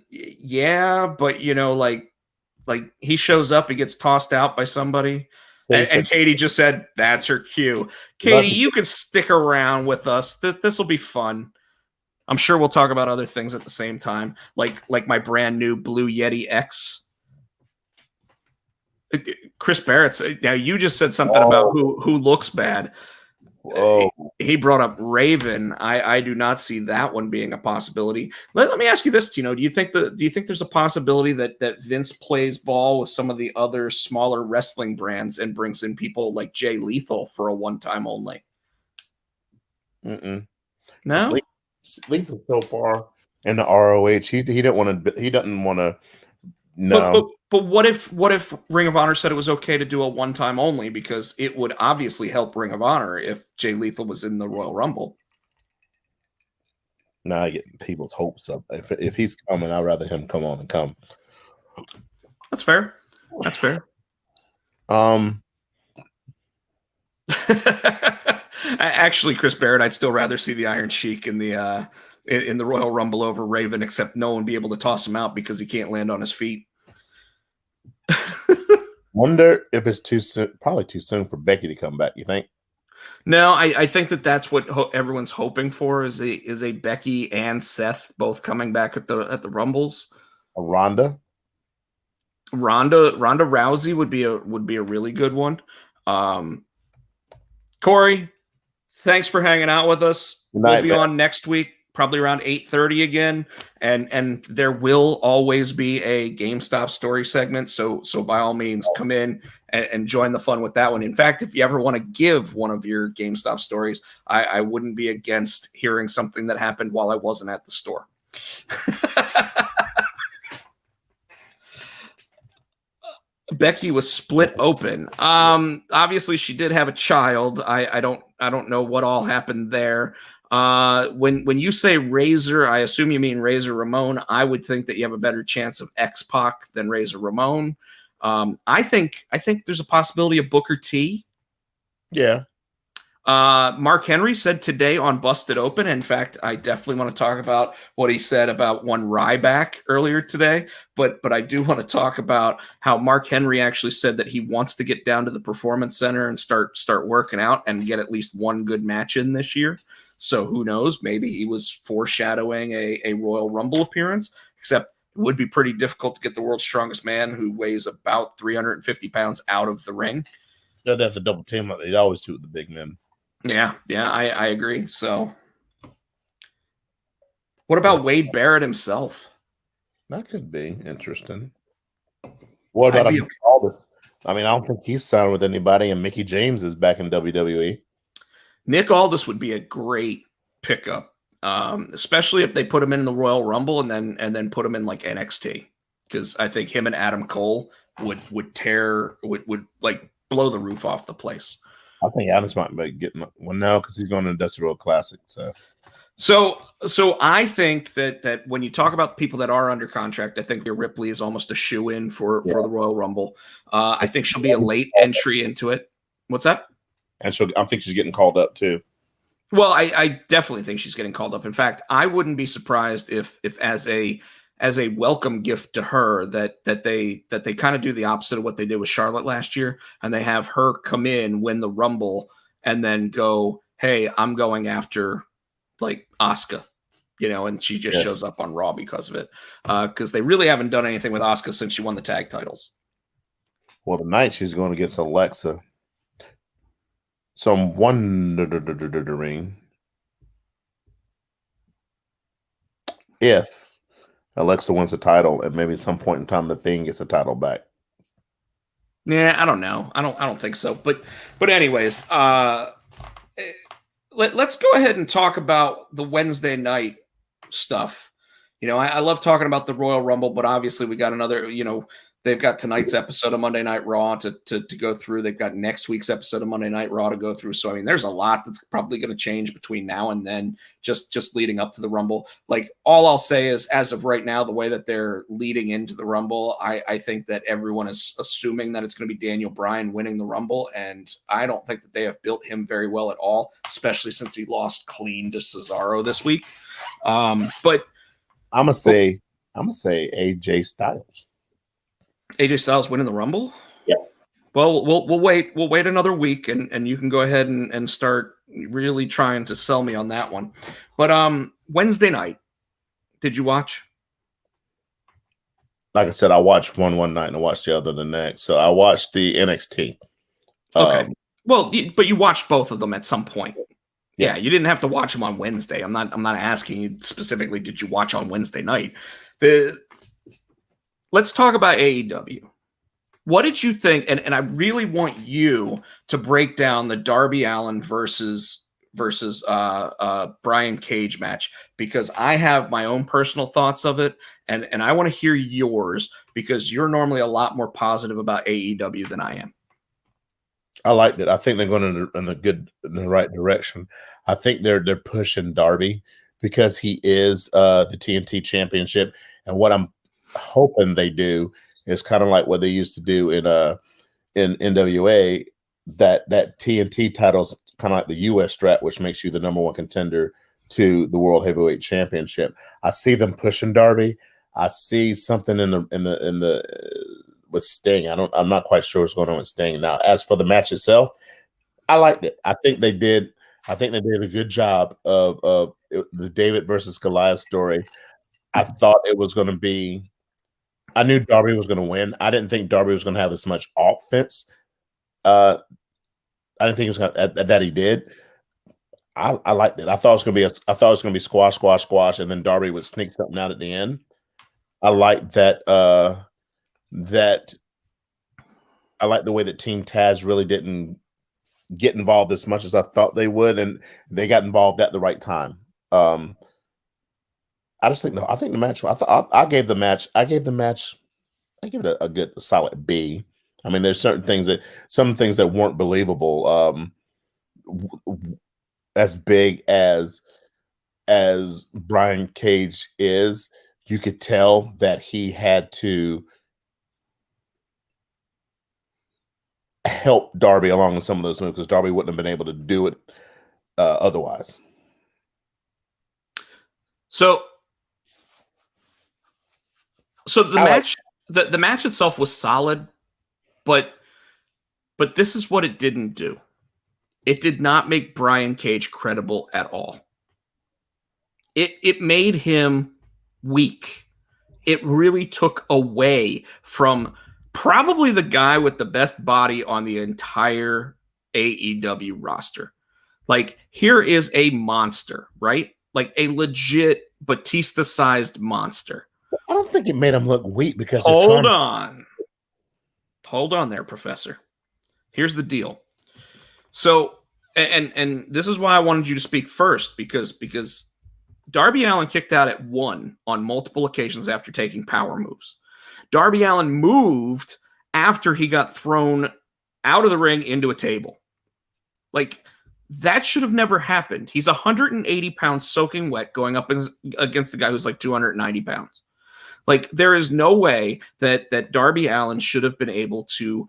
Yeah, but like he shows up, he gets tossed out by somebody. And Katie just said, that's her cue. Katie, you can stick around with us. This will be fun. I'm sure we'll talk about other things at the same time, like my brand new Blue Yeti X. Chris Barrett, now you just said something about who looks bad. He brought up Raven. I do not see that one being a possibility. Let me ask you this, Tino. Do you think there's a possibility that Vince plays ball with some of the other smaller wrestling brands and brings in people like Jay Lethal for a one-time only? No, Lethal's so far in the ROH. He didn't want to. He doesn't want to. No. But what if Ring of Honor said it was okay to do a one-time only, because it would obviously help Ring of Honor if Jay Lethal was in the Royal Rumble? Now I get people's hopes up. If he's coming, I'd rather him come on and come. That's fair. Actually, Chris Barrett, I'd still rather see the Iron Sheik in the Royal Rumble over Raven, except no one be able to toss him out because he can't land on his feet. Wonder if it's too soon. Probably too soon for Becky to come back. You think? No, I think that's what everyone's hoping for is a Becky and Seth both coming back at the Rumbles. A Ronda Rousey would be a really good one. Corey, thanks for hanging out with us. We'll be on next week, probably around 8:30 again, and there will always be a GameStop story segment. So by all means, come in and join the fun with that one. In fact, if you ever want to give one of your GameStop stories, I wouldn't be against hearing something that happened while I wasn't at the store. Becky was split open. Obviously, she did have a child. I don't know what all happened there. When you say Razor, I assume you mean Razor Ramon. I would think that you have a better chance of X-Pac than Razor Ramon. I think there's a possibility of Booker T. Yeah. Mark Henry said today on Busted Open. In fact, I definitely want to talk about what he said about one Ryback earlier today. But I do want to talk about how Mark Henry actually said that he wants to get down to the Performance Center and start working out and get at least one good match in this year. So who knows? Maybe he was foreshadowing a Royal Rumble appearance, except it would be pretty difficult to get the world's strongest man who weighs about 350 pounds out of the ring. They'd have to double team like they always do with the big men. Yeah, I agree. So what about Wade Barrett himself? That could be interesting. What about Aldis? I mean, I don't think he's signed with anybody, and Mickie James is back in WWE. Nick Aldis would be a great pickup, especially if they put him in the Royal Rumble and then put him in like NXT. because I think him and Adam Cole would like blow the roof off the place. I think Adams might be getting one now because he's going to Industrial Classic. So I think that when you talk about people that are under contract, I think Ripley is almost a shoe-in for the Royal Rumble. I think she'll be a late entry into it. What's that? And I think she's getting called up too. Well, I definitely think she's getting called up. In fact, I wouldn't be surprised if as a welcome gift to her that they kind of do the opposite of what they did with Charlotte last year, and they have her come in, win the Rumble, and then go, hey, I'm going after like Asuka, and she just shows up on Raw because of it. Because they really haven't done anything with Asuka since she won the tag titles. Well, tonight she's going against Alexa. So I'm wondering if Alexa wins the title and maybe at some point in time the Fiend gets the title back. Yeah, I don't know. I don't think so. But anyways, let's go ahead and talk about the Wednesday night stuff. I love talking about the Royal Rumble, but obviously we got another, they've got tonight's episode of Monday Night Raw to go through. They've got next week's episode of Monday Night Raw to go through. So, I mean, there's a lot that's probably going to change between now and then, just leading up to the Rumble. Like, all I'll say is, as of right now, the way that they're leading into the Rumble, I think that everyone is assuming that it's going to be Daniel Bryan winning the Rumble. And I don't think that they have built him very well at all, especially since he lost clean to Cesaro this week. But I'm gonna say AJ Styles. AJ Styles winning the Rumble? Yeah. Well, we'll wait. We'll wait another week, and you can go ahead and start really trying to sell me on that one. But Wednesday night, did you watch? Like I said, I watched one night and I watched the other the next. So I watched the NXT. Okay. Well, but you watched both of them at some point. Yes. Yeah, you didn't have to watch them on Wednesday. I'm not asking you specifically, did you watch on Wednesday night? Let's talk about AEW. What did you think? And I really want you to break down the Darby Allin versus Brian Cage match, because I have my own personal thoughts of it, and I want to hear yours, because you're normally a lot more positive about AEW than I am. I liked it. I think they're going in the right direction. I think they're pushing Darby because he is the TNT championship, and what I'm hoping they do is kind of like what they used to do in NWA, that TNT title's kind of like the US strap, which makes you the number one contender to the World Heavyweight Championship. I see them pushing Darby. I see something in the with Sting. I'm not quite sure what's going on with Sting. Now, as for the match itself, I liked it. I think they did a good job of the David versus Goliath story. I thought it was going to be, I knew Darby was going to win. I didn't think Darby was going to have as much offense. I didn't think it was going to, that he did. I liked it. I thought it was going to be squash, and then Darby would sneak something out at the end. I like that. I like the way that Team Taz really didn't get involved as much as I thought they would, and they got involved at the right time. I just think I think the match. I gave the match. I gave it a good solid B. I mean, there's some things that weren't believable. As big as Brian Cage is, you could tell that he had to help Darby along with some of those moves, because Darby wouldn't have been able to do it otherwise. So the match itself was solid, but this is what it didn't do. It did not make Brian Cage credible at all. It made him weak. It really took away from probably the guy with the best body on the entire AEW roster. Like, here is a monster, right? Like a legit Batista-sized monster. I don't think it made him look weak, because Hold on there, Professor. Here's the deal. So, and this is why I wanted you to speak first, because Darby Allin kicked out at 1 on multiple occasions after taking power moves. Darby Allin moved after he got thrown out of the ring into a table. Like, that should have never happened. He's 180 pounds soaking wet going up against the guy who's like 290 pounds. Like, there is no way that Darby Allin should have been able to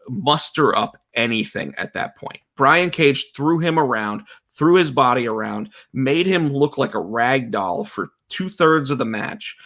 muster up anything at that point. Brian Cage threw him around, threw his body around, made him look like a rag doll for 2/3 of the match.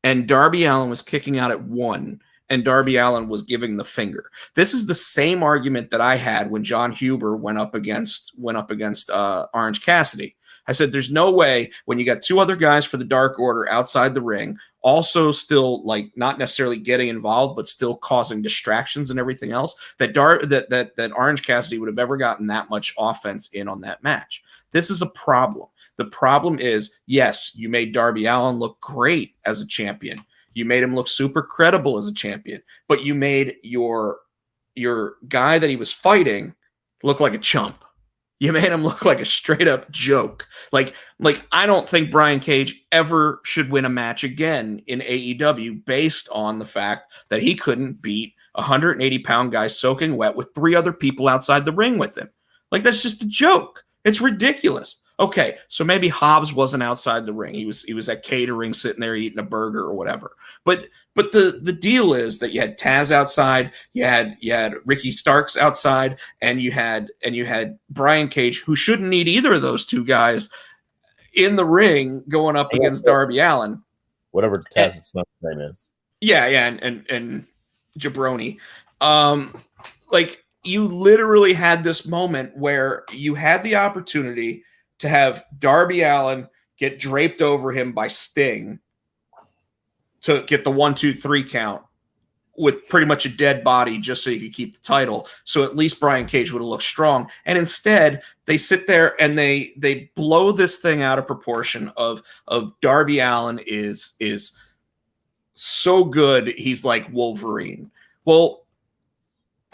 And Darby Allin was kicking out at 1, and Darby Allin was giving the finger. This is the same argument that I had when John Huber went up against Orange Cassidy. I said, there's no way when you got 2 other guys for the Dark Order outside the ring, also still like not necessarily getting involved, but still causing distractions and everything else, that Orange Cassidy would have ever gotten that much offense in on that match. This is a problem. The problem is, yes, you made Darby Allin look great as a champion. You made him look super credible as a champion, but you made your guy that he was fighting look like a chump. You made him look like a straight up joke. Like I don't think Brian Cage ever should win a match again in AEW based on the fact that he couldn't beat a 180-pound guy soaking wet with 3 other people outside the ring with him. Like, that's just a joke. It's ridiculous. Okay, so maybe Hobbs wasn't outside the ring. He was at catering, sitting there eating a burger or whatever. But the deal is that you had Taz outside, you had Ricky Starks outside, and you had Brian Cage, who shouldn't need either of those 2 guys in the ring going up against Darby Allin. Whatever Taz's name is. Yeah, and Jabroni. Like, you literally had this moment where you had the opportunity to have Darby Allin get draped over him by Sting to get the 1, 2, 3 count with pretty much a dead body just so he could keep the title. So at least Brian Cage would have looked strong. And instead, they sit there and they blow this thing out of proportion of Darby Allin is so good, he's like Wolverine. Well,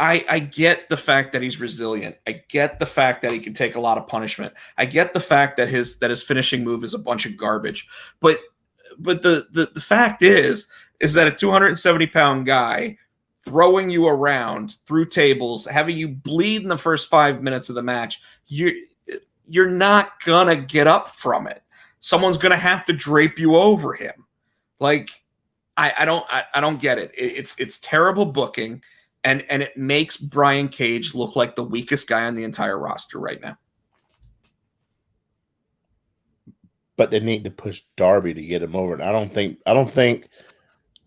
I get the fact that he's resilient. I get the fact that he can take a lot of punishment. I get the fact that his finishing move is a bunch of garbage. But the fact is that a 270-pound guy throwing you around through tables, having you bleed in the first 5 minutes of the match, you're not gonna get up from it. Someone's gonna have to drape you over him. Like, I don't get it. It's terrible booking. And it makes Brian Cage look like the weakest guy on the entire roster right now. But they need to push Darby to get him over. And I don't think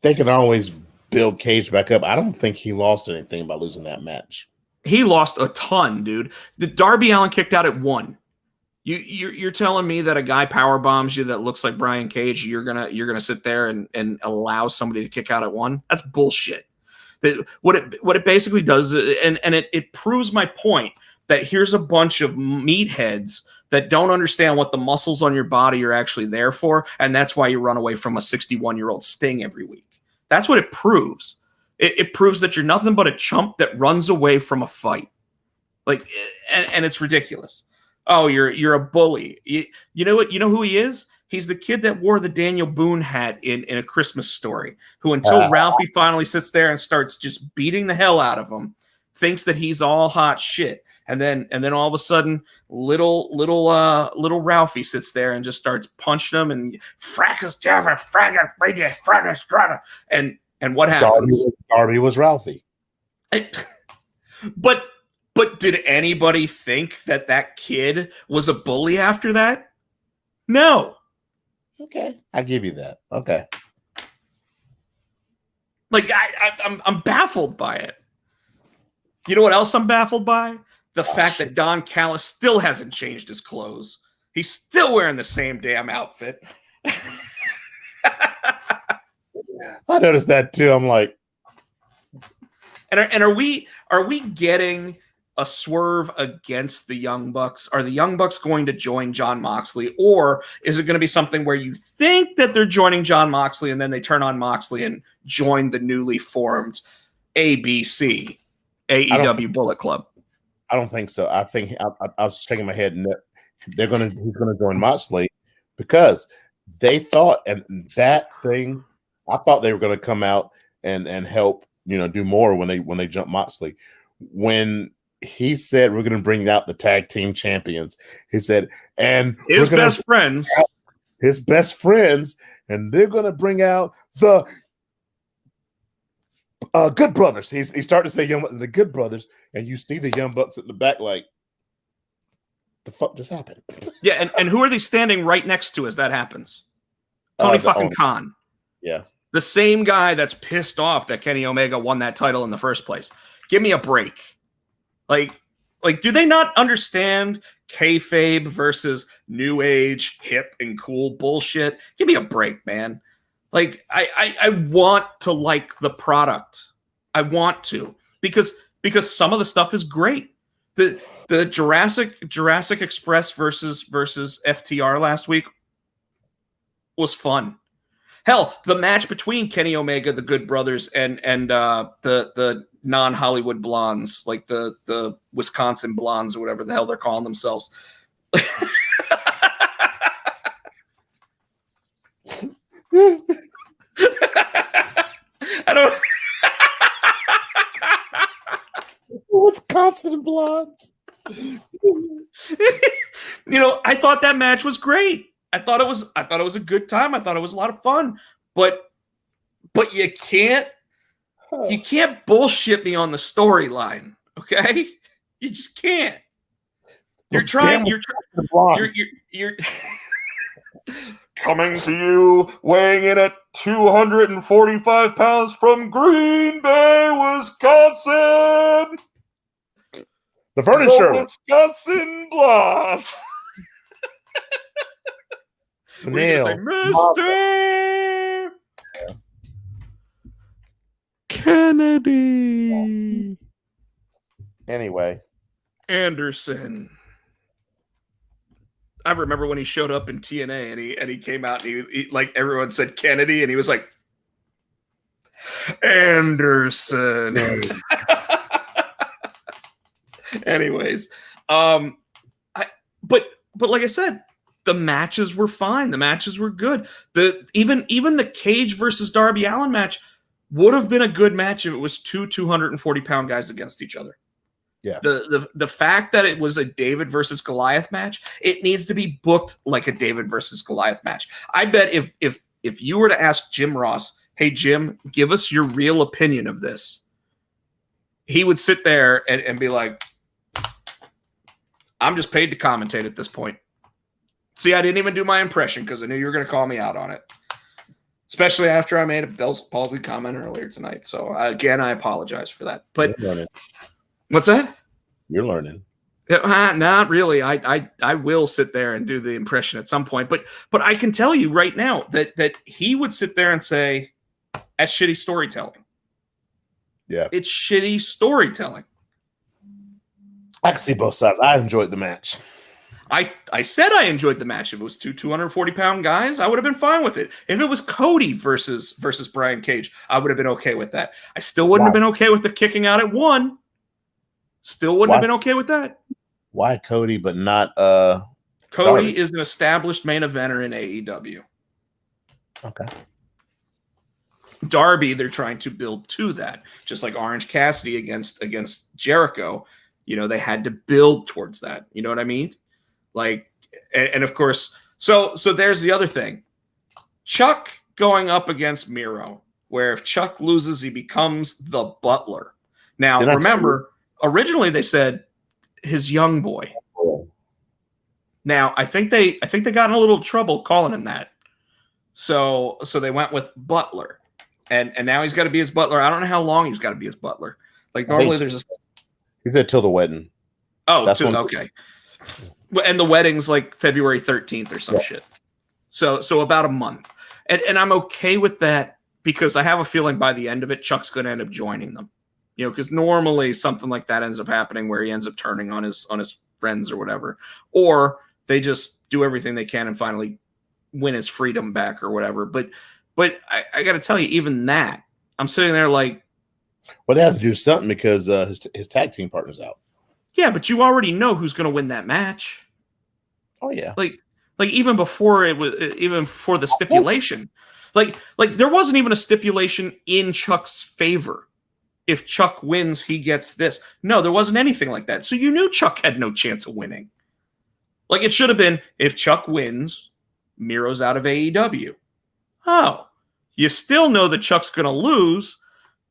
they can always build Cage back up. I don't think he lost anything by losing that match. He lost a ton, dude. The Darby Allin kicked out at 1. You're telling me that a guy power bombs you that looks like Brian Cage, you're gonna sit there and allow somebody to kick out at 1? That's bullshit. What it basically does, and it proves my point that here's a bunch of meatheads that don't understand what the muscles on your body are actually there for, and that's why you run away from a 61-year-old Sting every week. That's what it proves. It proves that you're nothing but a chump that runs away from a fight. Like, and it's ridiculous. Oh, you're a bully. You know what? You know who he is? He's the kid that wore the Daniel Boone hat in A Christmas Story, who until Ralphie finally sits there and starts just beating the hell out of him, thinks that he's all hot shit. And then all of a sudden, little Ralphie sits there and just starts punching him and and what happens? Darby was Ralphie. But did anybody think that kid was a bully after that? No. Okay, I give you that. Okay. Like, I'm baffled by it. You know what else I'm baffled by? The fact that Don Callis still hasn't changed his clothes. He's still wearing the same damn outfit. I noticed that too. I'm like, and are we getting a swerve against the Young Bucks? Are the Young Bucks going to join Jon Moxley, or is it going to be something where you think that they're joining Jon Moxley and then they turn on Moxley and join the newly formed ABC, AEW Bullet Club? I don't think so. I think I was shaking my head, and he's going to join Moxley because they thought, and that thing I thought they were going to come out and help, do more when they jump Moxley. When he said we're going to bring out the tag team champions, he said, and his we're going best friends, his best friends, and they're going to bring out the Good Brothers. He started to say the Good Brothers, and you see the Young Bucks at the back like, the fuck just happened? Yeah, and who are they standing right next to as that happens? Tony fucking Khan. Yeah. The same guy that's pissed off that Kenny Omega won that title in the first place. Give me a break. Like, do they not understand kayfabe versus new age, hip and cool bullshit? Give me a break, man. Like, I want to like the product. I want to because some of the stuff is great. The Jurassic Express versus FTR last week was fun. Hell, the match between Kenny Omega, the Good Brothers, and the non-Hollywood blondes, like the Wisconsin blondes or whatever the hell they're calling themselves. I don't. Wisconsin blondes. I thought that match was great. I thought it was a good time. I thought it was a lot of fun. But you can't bullshit me on the storyline, okay? You just can't. You're coming to you, weighing in at 245 pounds from Green Bay, Wisconsin. The Vernon Sherman. Wisconsin Blondes. Nail. Mr. Kennedy. Anyway. Anderson. I remember when he showed up in TNA and he came out and he like everyone said Kennedy and he was like Anderson. Anyways, but like I said, the matches were fine. The matches were good. Even the Cage versus Darby Allin match would have been a good match if it was two 240-pound guys against each other. Yeah. The fact that it was a David versus Goliath match, it needs to be booked like a David versus Goliath match. I bet if you were to ask Jim Ross, hey Jim, give us your real opinion of this, he would sit there and be like, I'm just paid to commentate at this point. See, I didn't even do my impression because I knew you were going to call me out on it. Especially after I made a Bell's palsy comment earlier tonight. So, again, I apologize for that. But what's that? You're learning. Not really. I will sit there and do the impression at some point. But I can tell you right now that he would sit there and say, that's shitty storytelling. Yeah. It's shitty storytelling. I can see both sides. I enjoyed the match. I said I enjoyed the match. If it was two 240-pound guys, I would have been fine with it. If it was Cody versus Brian Cage, I would have been okay with that. I still wouldn't have been okay with the kicking out at one. Still wouldn't have been okay with that. Why Cody, but not Cody Darby? Is an established main eventer in AEW. Okay. Darby, they're trying to build to that. Just like Orange Cassidy against Jericho. They had to build towards that. You know what I mean? Like, and of course, so there's the other thing. Chuck going up against Miro, where if Chuck loses, he becomes the butler. Now, remember, originally they said his young boy. Now, I think they got in a little trouble calling him that. So they went with butler. And now he's got to be his butler. I don't know how long he's got to be his butler. Like normally there's he said till the wedding. Oh, okay. And the wedding's like February 13th or some shit. So about a month. And I'm okay with that because I have a feeling by the end of it, Chuck's going to end up joining them. Because normally something like that ends up happening where he ends up turning on his friends or whatever. Or they just do everything they can and finally win his freedom back or whatever. But I got to tell you, even that, I'm sitting there like, well, they have to do something because his tag team partner's out. Yeah, but you already know who's going to win that match. Oh yeah, like even before the stipulation, Like there wasn't even a stipulation in Chuck's favor. If Chuck wins, he gets this. No, there wasn't anything like that. So you knew Chuck had no chance of winning. Like it should have been, if Chuck wins, Miro's out of AEW. Oh, you still know that Chuck's going to lose,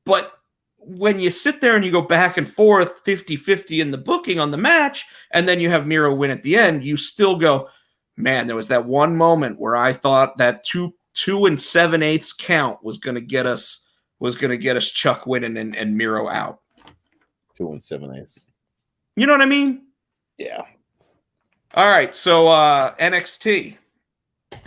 but when you sit there and you go back and forth 50-50 in the booking on the match, and then you have Miro win at the end, you still go, man, there was that one moment where I thought that 2 7/8 count was going to get us Chuck winning and Miro out. 2 7/8. You know what I mean? Yeah. All right, so NXT.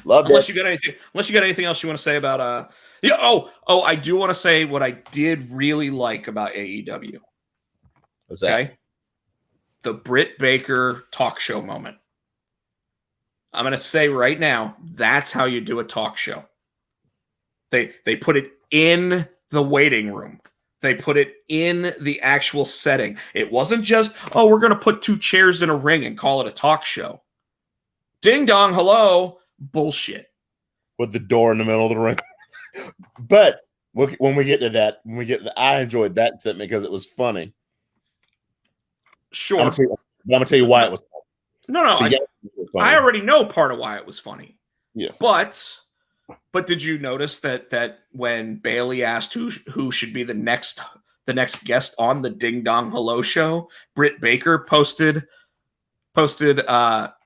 Unless you got anything else you want to say about yeah. Oh, I do want to say what I did really like about AEW. What's that? Okay. The Britt Baker talk show moment. I'm going to say right now, that's how you do a talk show. They put it in the waiting room. They put it in the actual setting. It wasn't just, oh, we're going to put 2 chairs in a ring and call it a talk show. Ding dong, hello. Bullshit. With the door in the middle of the ring. But when we get to that, I enjoyed that segment because it was funny. Sure. I'm going to tell you why it was funny. No. I already know part of why it was funny. Yeah. But did you notice that when Bailey asked who should be the next guest on the Ding Dong Hello show, Britt Baker posted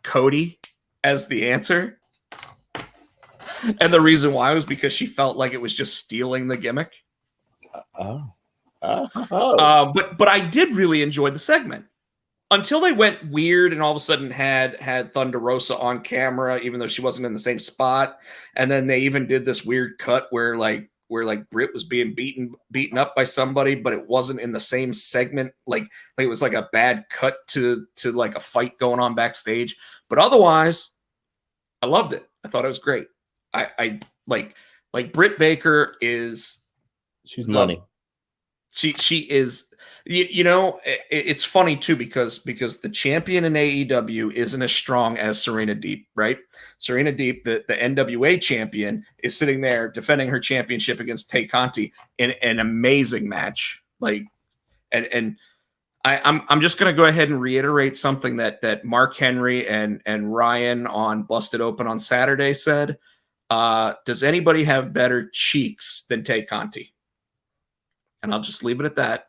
Cody as the answer? And the reason why was because she felt like it was just stealing the gimmick. But I did really enjoy the segment until they went weird and all of a sudden had Thunder Rosa on camera, even though she wasn't in the same spot. And then they even did this weird cut where Britt was being beaten up by somebody, but it wasn't in the same segment. Like it was like a bad cut to like a fight going on backstage. But otherwise, I loved it. I thought it was great. I like Britt Baker is. She's money. She is. It's funny too because the champion in AEW isn't as strong as Serena Deeb, right? Serena Deeb, the NWA champion, is sitting there defending her championship against Tay Conti in an amazing match. I'm just going to go ahead and reiterate something that Mark Henry and Ryan on Busted Open on Saturday said. Does anybody have better cheeks than Tay Conti? And I'll just leave it at that.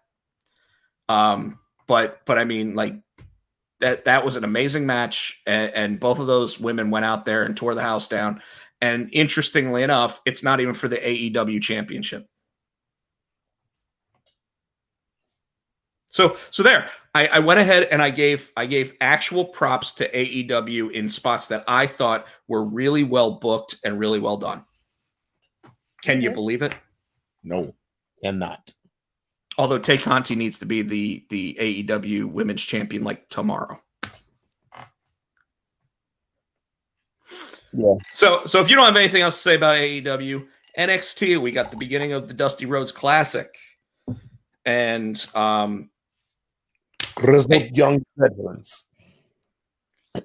But I mean, like that was an amazing match, and both of those women went out there and tore the house down. And interestingly enough, it's not even for the AEW championship. So there, I went ahead and I gave actual props to AEW in spots that I thought were really well booked and really well done. Can you believe it? No, cannot. Although Tay Conti needs to be the AEW Women's Champion like tomorrow. Yeah. So if you don't have anything else to say about AEW, NXT, we got the beginning of the Dusty Rhodes Classic, and grizzled young veterans. I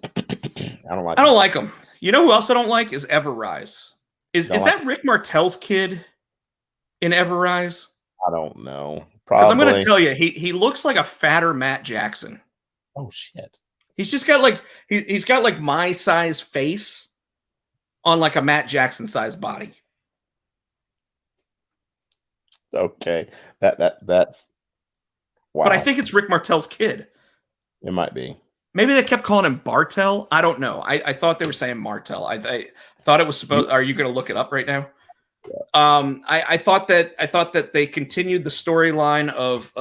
don't like them. You know who else I don't like is Everrise. Is that Rick Martel's kid in Everrise? I don't know. Because I'm going to tell you, he looks like a fatter Matt Jackson. Oh shit! He's just got like he's got like my size face on like a Matt Jackson size body. Okay, that's wow. But I think it's Rick Martel's kid. It might be. Maybe they kept calling him Bartel. I don't know. I thought they were saying Martel. I thought it was supposed. Are you going to look it up right now? Yeah. I thought that they continued the storyline of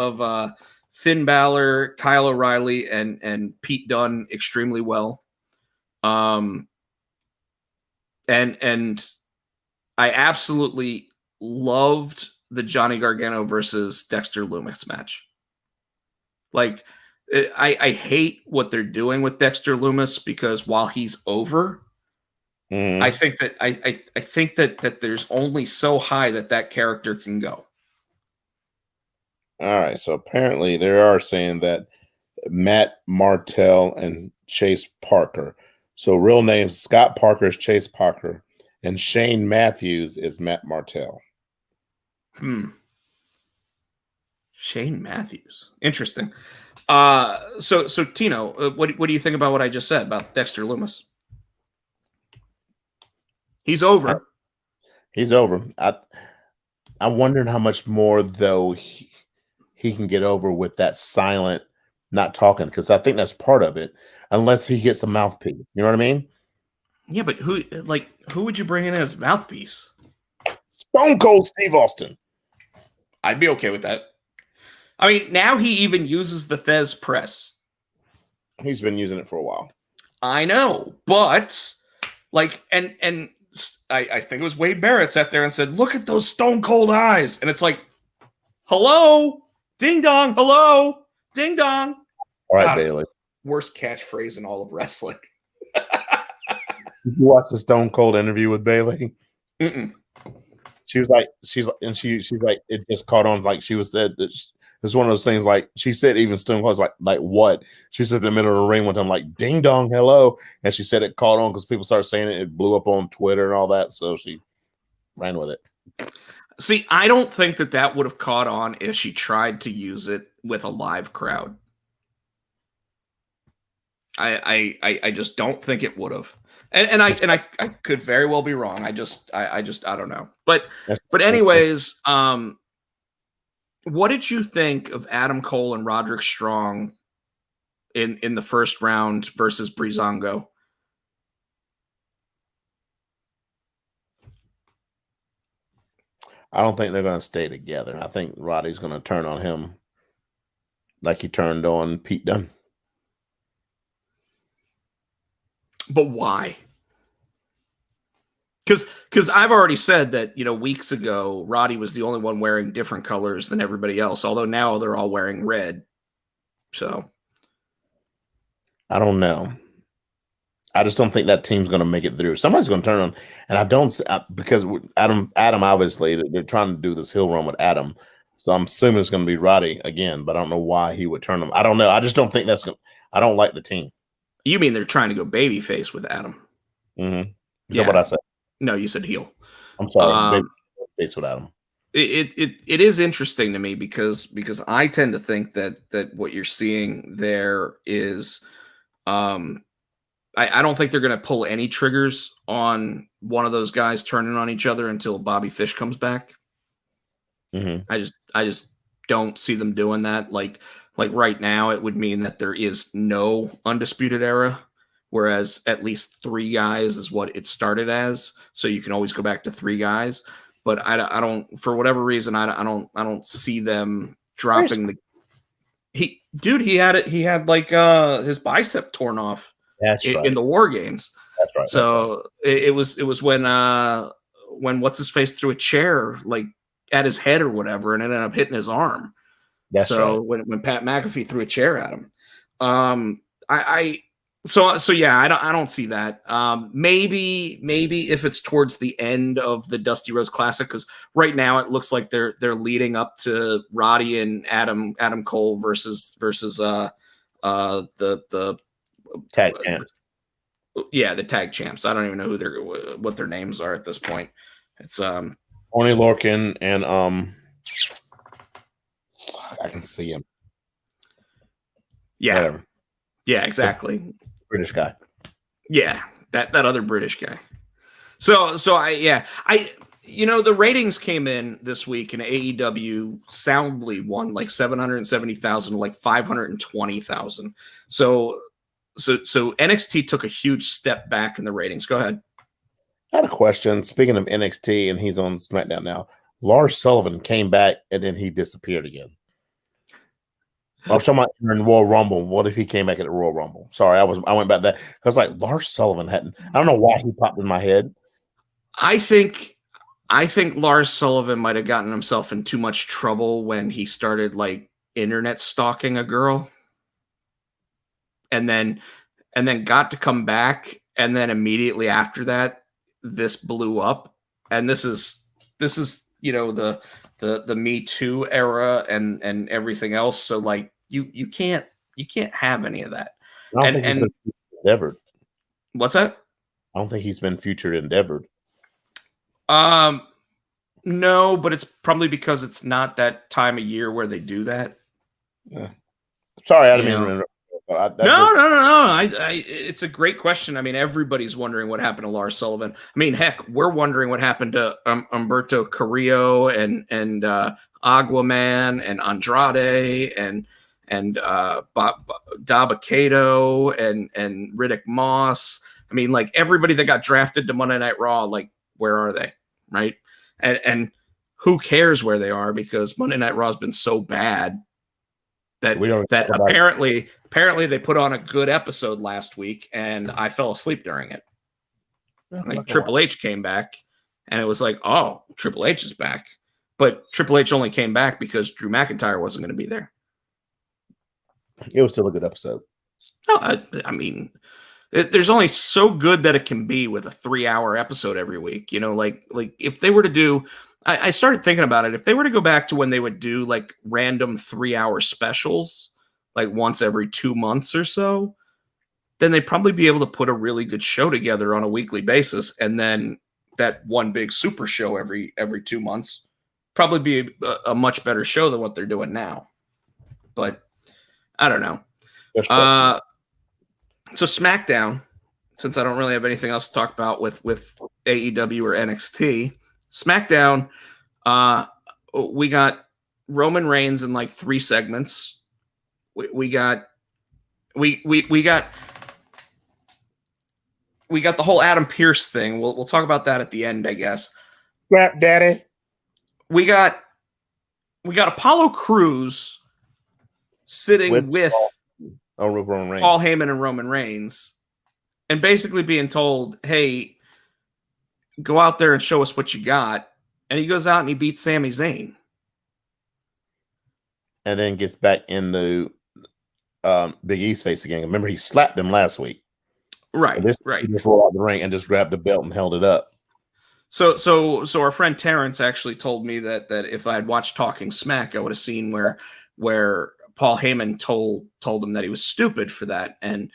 Finn Balor, Kyle O'Reilly, and Pete Dunne extremely well. And I absolutely loved the Johnny Gargano versus Dexter Lumis match. Like, I hate what they're doing with Dexter Lumis because while he's over, I think that I think that there's only so high that character can go. All right, so apparently they are saying that Matt Martell and Chase Parker. So real names: Scott Parker is Chase Parker, And Shane Matthews is Matt Martell. Shane Matthews. Interesting. So Tino, what do you think about what I just said about Dexter Loomis? He's over. He's over. I'm wondering how much more though he can get over with that silent, not talking, because I think that's part of it. Unless he gets a mouthpiece, you know what I mean? Yeah, but who would you bring in as mouthpiece? Stone Cold Steve Austin. I'd be okay with that. I mean, now he even uses the Thez press. He's been using it for a while. I know, but like, and I think it was Wade Barrett sat there and said, "Look at those stone cold eyes," and it's like, "Hello, ding dong, hello, ding dong." All right, Bailey. Worst catchphrase in all of wrestling. Did you watch the Stone Cold interview with Bailey? Mm-mm. She's like, it just caught on. Like she was said, it's one of those things. Like she said, even Stone Cold was like what? She said in the middle of the ring with him, like ding dong, hello, and she said it caught on because people started saying it. It blew up on Twitter and all that, so she ran with it. See, I don't think that would have caught on if she tried to use it with a live crowd. I just don't think it would have. And I could very well be wrong. I don't know. But anyways, what did you think of Adam Cole and Roderick Strong in the first round versus Breezango? I don't think they're going to stay together. I think Roddy's going to turn on him like he turned on Pete Dunne. But why? Because I've already said that, weeks ago, Roddy was the only one wearing different colors than everybody else, although now they're all wearing red. So I don't know. I just don't think that team's going to make it through. Somebody's going to turn on, and I don't because Adam obviously they're trying to do this hill run with Adam, so I'm assuming it's going to be Roddy again. But I don't know why he would turn him. I don't know. I just don't think that's going. I don't like the team. You mean they're trying to go babyface with Adam? Mm-hmm. Is that what I said? No, you said heel. I'm sorry, babyface with Adam. It is interesting to me because I tend to think that what you're seeing there is, I don't think they're going to pull any triggers on one of those guys turning on each other until Bobby Fish comes back. Mm-hmm. I just don't see them doing that. Like right now, it would mean that there is no Undisputed Era, whereas at least 3 guys is what it started as. So you can always go back to 3 guys. But I don't, for whatever reason, I don't see them dropping he had like his bicep torn off. That's right. In the War Games. That's right. So it was when what's his face threw a chair like at his head or whatever, and it ended up hitting his arm. That's so right. when Pat McAfee threw a chair at him, so yeah, I don't see that. Maybe if it's towards the end of the Dusty Rhodes Classic, because right now it looks like they're leading up to Roddy and Adam Cole versus the tag champs. Yeah, the tag champs. I don't even know what their names are at this point. It's Only Lorcan and I can see him. Yeah. Whatever. Yeah, exactly. British guy. Yeah, that other British guy. So the ratings came in this week, and AEW soundly won like 770,000 to like 520,000. So NXT took a huge step back in the ratings. Go ahead. I had a question. Speaking of NXT, and he's on SmackDown now. Lars Sullivan came back and then he disappeared again. I was talking about in the Royal Rumble. What if he came back at the Royal Rumble? Sorry, I went back that because like Lars Sullivan hadn't. I don't know why he popped in my head. I think Lars Sullivan might have gotten himself in too much trouble when he started like internet stalking a girl, and then got to come back, and then immediately after that, this blew up, and this is the Me Too era and everything else. So like you can't have any of that. And endeavored. What's that? I don't think he's been featured endeavored. No, but it's probably because it's not that time of year where they do that. Yeah. Sorry, I You didn't mean know, to interrupt. But no. It's a great question. I mean, everybody's wondering what happened to Lars Sullivan. I mean, heck, we're wondering what happened to Umberto Carrillo and Aguaman and Andrade and Dabba-Kato and Riddick Moss. I mean, like everybody that got drafted to Monday Night Raw, like where are they, right? And who cares where they are because Monday Night Raw has been so bad that apparently they put on a good episode last week and I fell asleep during it. Like Triple H came back and it was like, oh, Triple H is back. But Triple H only came back because Drew McIntyre wasn't going to be there. It was still a good episode. No, I mean, there's only so good that it can be with a 3-hour episode every week. You know, like if they were to do, I started thinking about it. If they were to go back to when they would do like random 3-hour specials, like once every 2 months or so, then they'd probably be able to put a really good show together on a weekly basis. And then that one big super show every 2 months probably be a much better show than what they're doing now. But I don't know. So SmackDown, since I don't really have anything else to talk about with AEW or NXT, SmackDown, we got Roman Reigns in like 3 segments. We got the whole Adam Pearce thing. We'll talk about that at the end, I guess. Rap Daddy. We got Apollo Crews sitting with Paul Heyman and Roman Reigns, and basically being told, "Hey, go out there and show us what you got." And he goes out and he beats Sami Zayn, and then gets back into Big E's face again. Remember, he slapped him last week. Right. He just rolled out the ring and just grabbed the belt and held it up. So our friend Terrence actually told me that if I had watched Talking Smack, I would have seen where Paul Heyman told him that he was stupid for that, and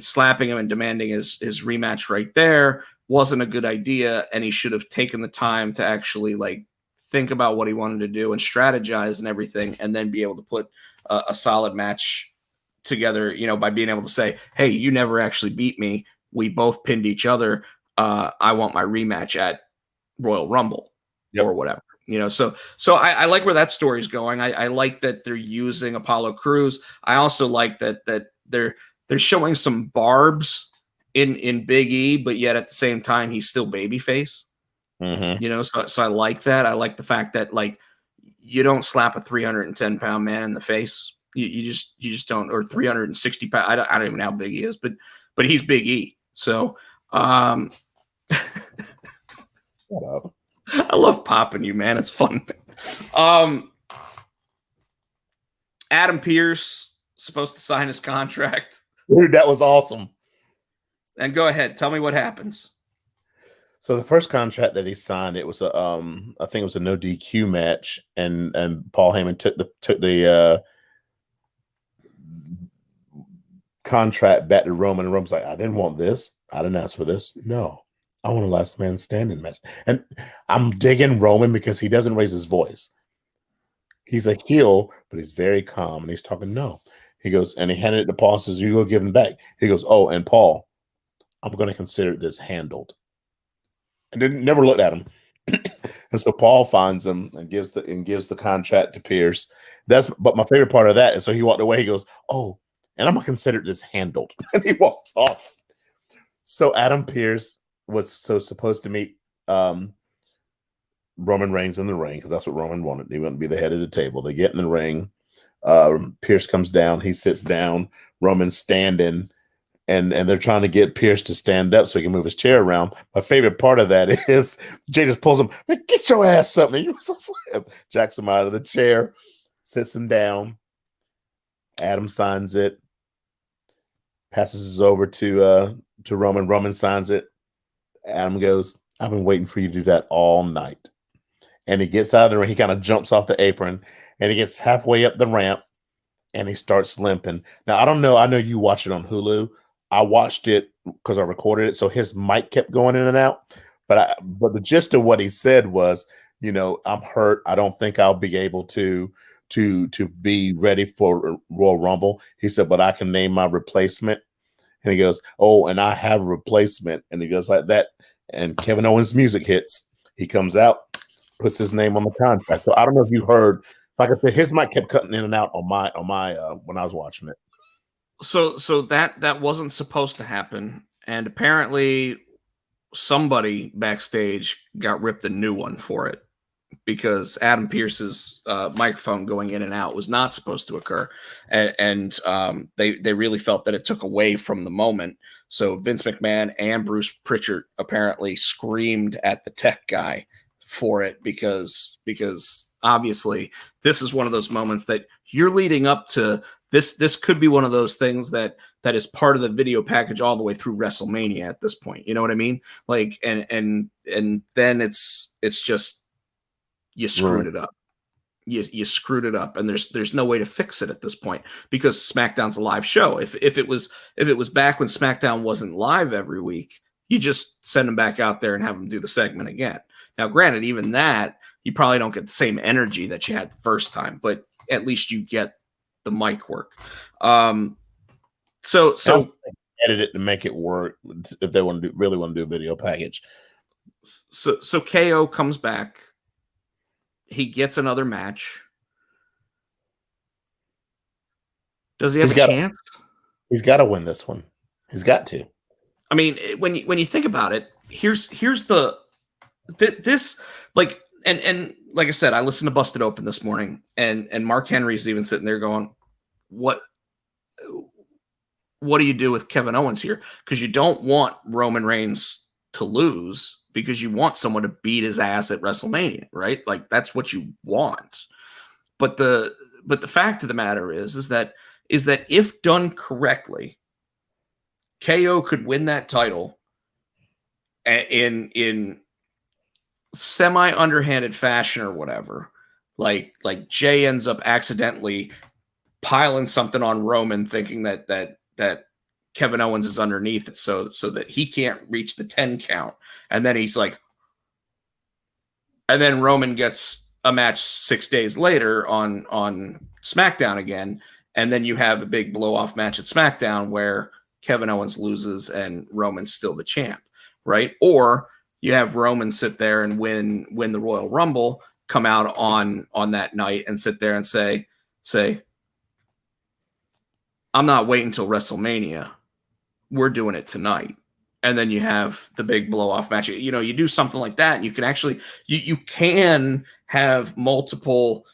slapping him and demanding his rematch right there wasn't a good idea, and he should have taken the time to actually like think about what he wanted to do and strategize and everything, and then be able to put a solid match together, you know, by being able to say, "Hey, you never actually beat me. We both pinned each other. I want my rematch at Royal Rumble," or whatever, you know. So I like where that story's going. I like that they're using Apollo Crews. I also like that they're showing some barbs in Big E, but yet at the same time he's still babyface. You know, so I like that. I like the fact that like you don't slap a 310-pound man in the face. You just don't, or 360 pounds. I don't even know how big he is, but he's Big E. So shut up. I love popping you, man. It's fun. Adam Pearce supposed to sign his contract. Dude, that was awesome. And go ahead, tell me what happens. So the first contract that he signed, it was a I think it was a no DQ match, and Paul Heyman took the contract back to Roman, and Roman's like, "I didn't want this. I didn't ask for this. No, I want a last man standing match." And I'm digging Roman because he doesn't raise his voice. He's a heel, but he's very calm, and he's talking. No, he goes, and he handed it to Paul. Says, "You go give him back." He goes, "Oh, and Paul, I'm going to consider this handled." And then never looked at him. And so Paul finds him and gives the contract to Pierce. But my favorite part of that is, so he walked away. He goes, "Oh, and I'm gonna consider this handled," and he walks off. So Adam Pearce was supposed to meet Roman Reigns in the ring, because that's what Roman wanted. He wanted to be the head of the table. They get in the ring. Pierce comes down. He sits down. Roman's standing. And they're trying to get Pierce to stand up so he can move his chair around. My favorite part of that is Jay just pulls him, "Get your ass up," and jacks him out of the chair, sits him down. Adam signs it, passes it over to Roman. Roman signs it. Adam goes, "I've been waiting for you to do that all night." And he gets out of the ring. He kind of jumps off the apron, and he gets halfway up the ramp, and he starts limping. Now, I don't know. I know you watch it on Hulu. I watched it because I recorded it, so his mic kept going in and out. but the gist of what he said was, I'm hurt. I don't think I'll be able to be ready for Royal Rumble. He said, but I can name my replacement. And he goes, oh, and I have a replacement. And he goes like that. And Kevin Owens' music hits. He comes out, puts his name on the contract. So I don't know if you heard. Like I said, his mic kept cutting in and out on my when I was watching it. So that wasn't supposed to happen, and apparently somebody backstage got ripped a new one for it, because Adam Pearce's microphone going in and out was not supposed to occur, and they really felt that it took away from the moment. So Vince McMahon and Bruce Pritchard apparently screamed at the tech guy for it, because obviously this is one of those moments that you're leading up to. This could be one of those things that is part of the video package all the way through WrestleMania at this point. You know what I mean? Like, and then it's just, you screwed it up. You screwed it up, and there's no way to fix it at this point, because SmackDown's a live show. If it was back when SmackDown wasn't live every week, you just send them back out there and have them do the segment again. Now, granted, even that, you probably don't get the same energy that you had the first time, but at least you get the mic work. So edit it to make it work if they really want to do a video package. So KO comes back. He gets another match. Does he have a chance? He's got to win this one. He's got to. I mean, when you think about it, here's this, like, and like I said, I listened to Busted Open this morning, and Mark Henry's even sitting there going, what do you do with Kevin Owens here? Because you don't want Roman Reigns to lose, because you want someone to beat his ass at WrestleMania, right? Like, that's what you want. But the fact of the matter is that if done correctly, KO could win that title in semi underhanded fashion or whatever. Like Jay ends up accidentally piling something on Roman, thinking that Kevin Owens is underneath it, so that he can't reach the 10 count. And then he's like, and then Roman gets a match 6 days later on SmackDown again. And then you have a big blow off match at SmackDown where Kevin Owens loses and Roman's still the champ, right? Or you have Roman sit there and win the Royal Rumble, come out on that night and sit there and say, I'm not waiting until WrestleMania. We're doing it tonight. And then you have the big blow off match. You do something like that, and you can actually, you can have multiple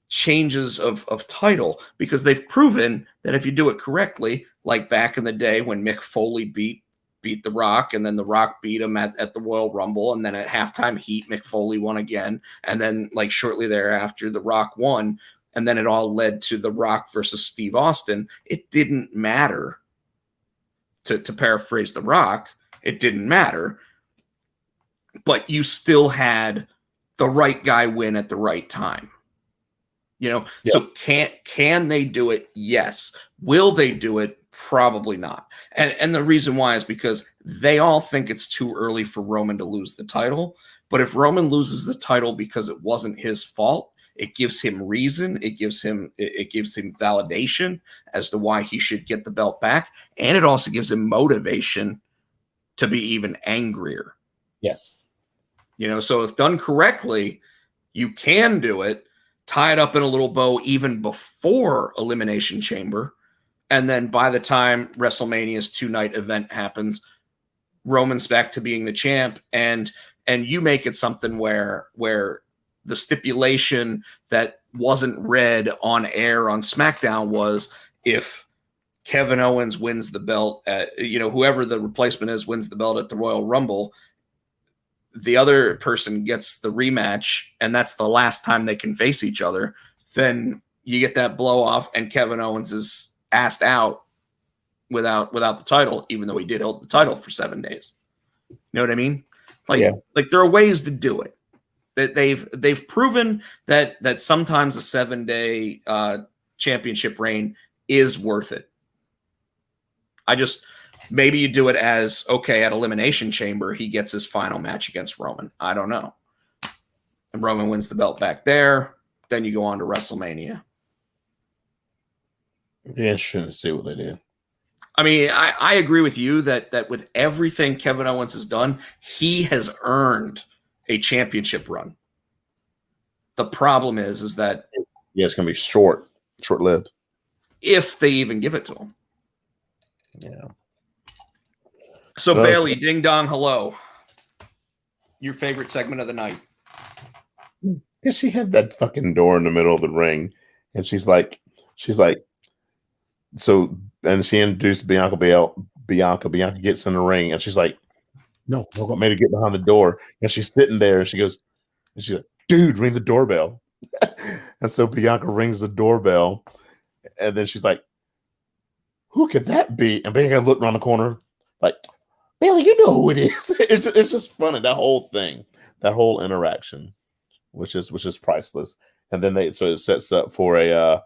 changes of title, because they've proven that if you do it correctly, like back in the day when Mick Foley beat The Rock, and then The Rock beat him at the Royal Rumble, and then at halftime heat, Mick Foley won again, and then like shortly thereafter The Rock won, and then it all led to The Rock versus Steve Austin. It didn't matter, to paraphrase The Rock, it didn't matter, but you still had the right guy win at the right time. Yeah. So can they do it? Yes. Will they do it? Probably not. And the reason why is because they all think it's too early for Roman to lose the title. But if Roman loses the title because it wasn't his fault, it gives him reason. It gives him validation as to why he should get the belt back. And it also gives him motivation to be even angrier. Yes. So if done correctly, you can do it, tie it up in a little bow even before Elimination Chamber. And then by the time WrestleMania's 2-night event happens, Roman's back to being the champ. And you make it something where the stipulation that wasn't read on air on SmackDown was, if Kevin Owens wins the belt whoever the replacement is wins the belt at the Royal Rumble, the other person gets the rematch, and that's the last time they can face each other, then you get that blow off and Kevin Owens is asked out without the title, even though he did hold the title for 7 days. You know what I mean? Like there are ways to do it. That they've proven that sometimes a 7-day championship reign is worth it. Maybe you do it as, okay, at Elimination Chamber, he gets his final match against Roman. I don't know. And Roman wins the belt back there. Then you go on to WrestleMania. Yeah, interesting to see what they do. I mean, I agree with you that with everything Kevin Owens has done, he has earned a championship run. The problem is that it's going to be short-lived. If they even give it to him. Yeah. So Bailey, ding dong, hello. Your favorite segment of the night? Yeah, she had that fucking door in the middle of the ring, and she's like, so, and she introduced Bianca Belair. Bianca gets in the ring, and she's like, no, don't want me to get behind the door. And she's sitting there, and she's like, dude, ring the doorbell. And so Bianca rings the doorbell, and then she's like, who could that be? And Bianca looked around the corner, like, Bailey, you know who it is. It's just funny, that whole thing, that whole interaction, which is priceless. And then it sets up for a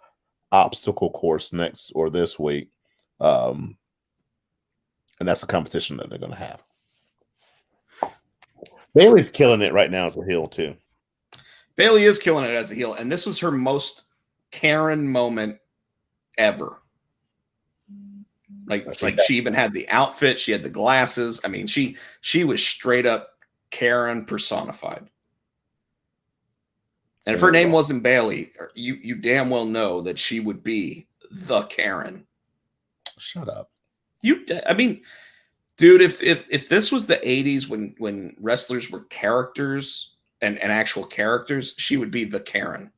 obstacle course this week, and that's the competition that they're going to have. Bailey's killing it right now as a heel too. Bailey is killing it as a heel, and this was her most Karen moment ever. Like she even had the outfit, she had the glasses. I mean, she was straight up Karen personified. And if her name wasn't Bailey, you damn well know that she would be the Karen. Shut up. I mean, dude, if this was the 80s when wrestlers were characters and actual characters, she would be the Karen.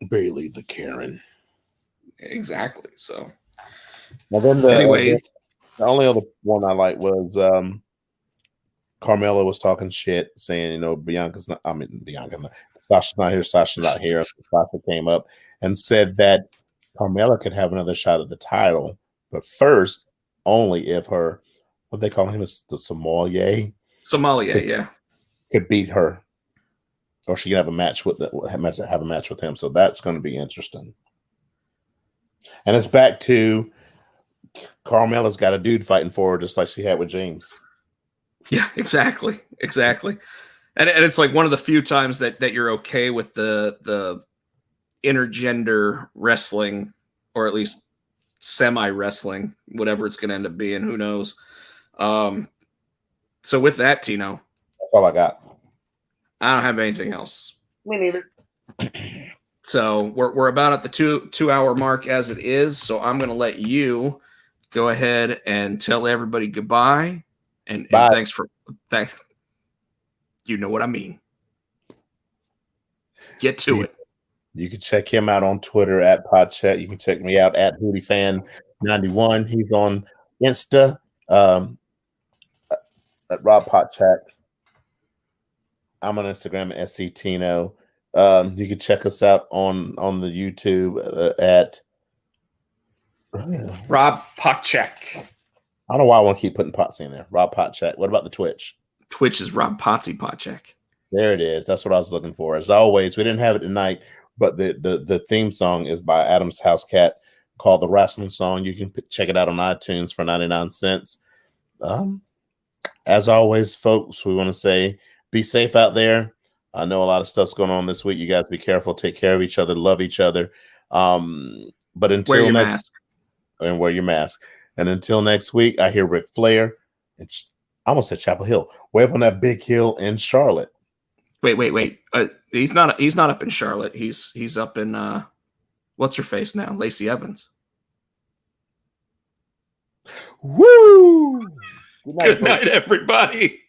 Bailey the Karen. Exactly. So well, then anyways, the only other one I liked was Carmella was talking shit, saying, Sasha's not here, Sasha's not here. Sasha came up and said that Carmella could have another shot at the title, but first, only if her, what they call him is the sommelier, yeah, could beat her, or she could have a match with him. So that's going to be interesting. And it's back to Carmella's got a dude fighting for her, just like she had with James. Yeah, exactly. And it's like one of the few times that you're okay with the intergender wrestling, or at least semi-wrestling, whatever it's going to end up being. Who knows? So with that, Tino. That's all I got. I don't have anything else. Me neither. So we're about at the two hour mark as it is. So I'm going to let you go ahead and tell everybody goodbye. And thanks. You know what I mean. Get to it. You can check him out on Twitter at Podchat. You can check me out at HootieFan91. He's on Insta at Rob Podchat. I'm on Instagram at SC Tino. You can check us out on the YouTube at Rob Podcheck. I don't know why I want to keep putting Potsy in there. Rob Podcheck. What about the Twitch? Twitch is Rob Potsy Podcheck. There it is. That's what I was looking for. As always, we didn't have it tonight, but the theme song is by Adam's House Cat called The Wrestling Song. You can check it out on iTunes for 99 cents. As always, folks, we want to say be safe out there. I know a lot of stuff's going on this week. You guys be careful. Take care of each other. Love each other. But until wear your mask. And wear your mask. And until next week, I hear Ric Flair. I almost said Chapel Hill. Way up on that big hill in Charlotte. Wait. He's not up in Charlotte. He's up in what's her face now? Lacey Evans. Woo! Good night, everybody.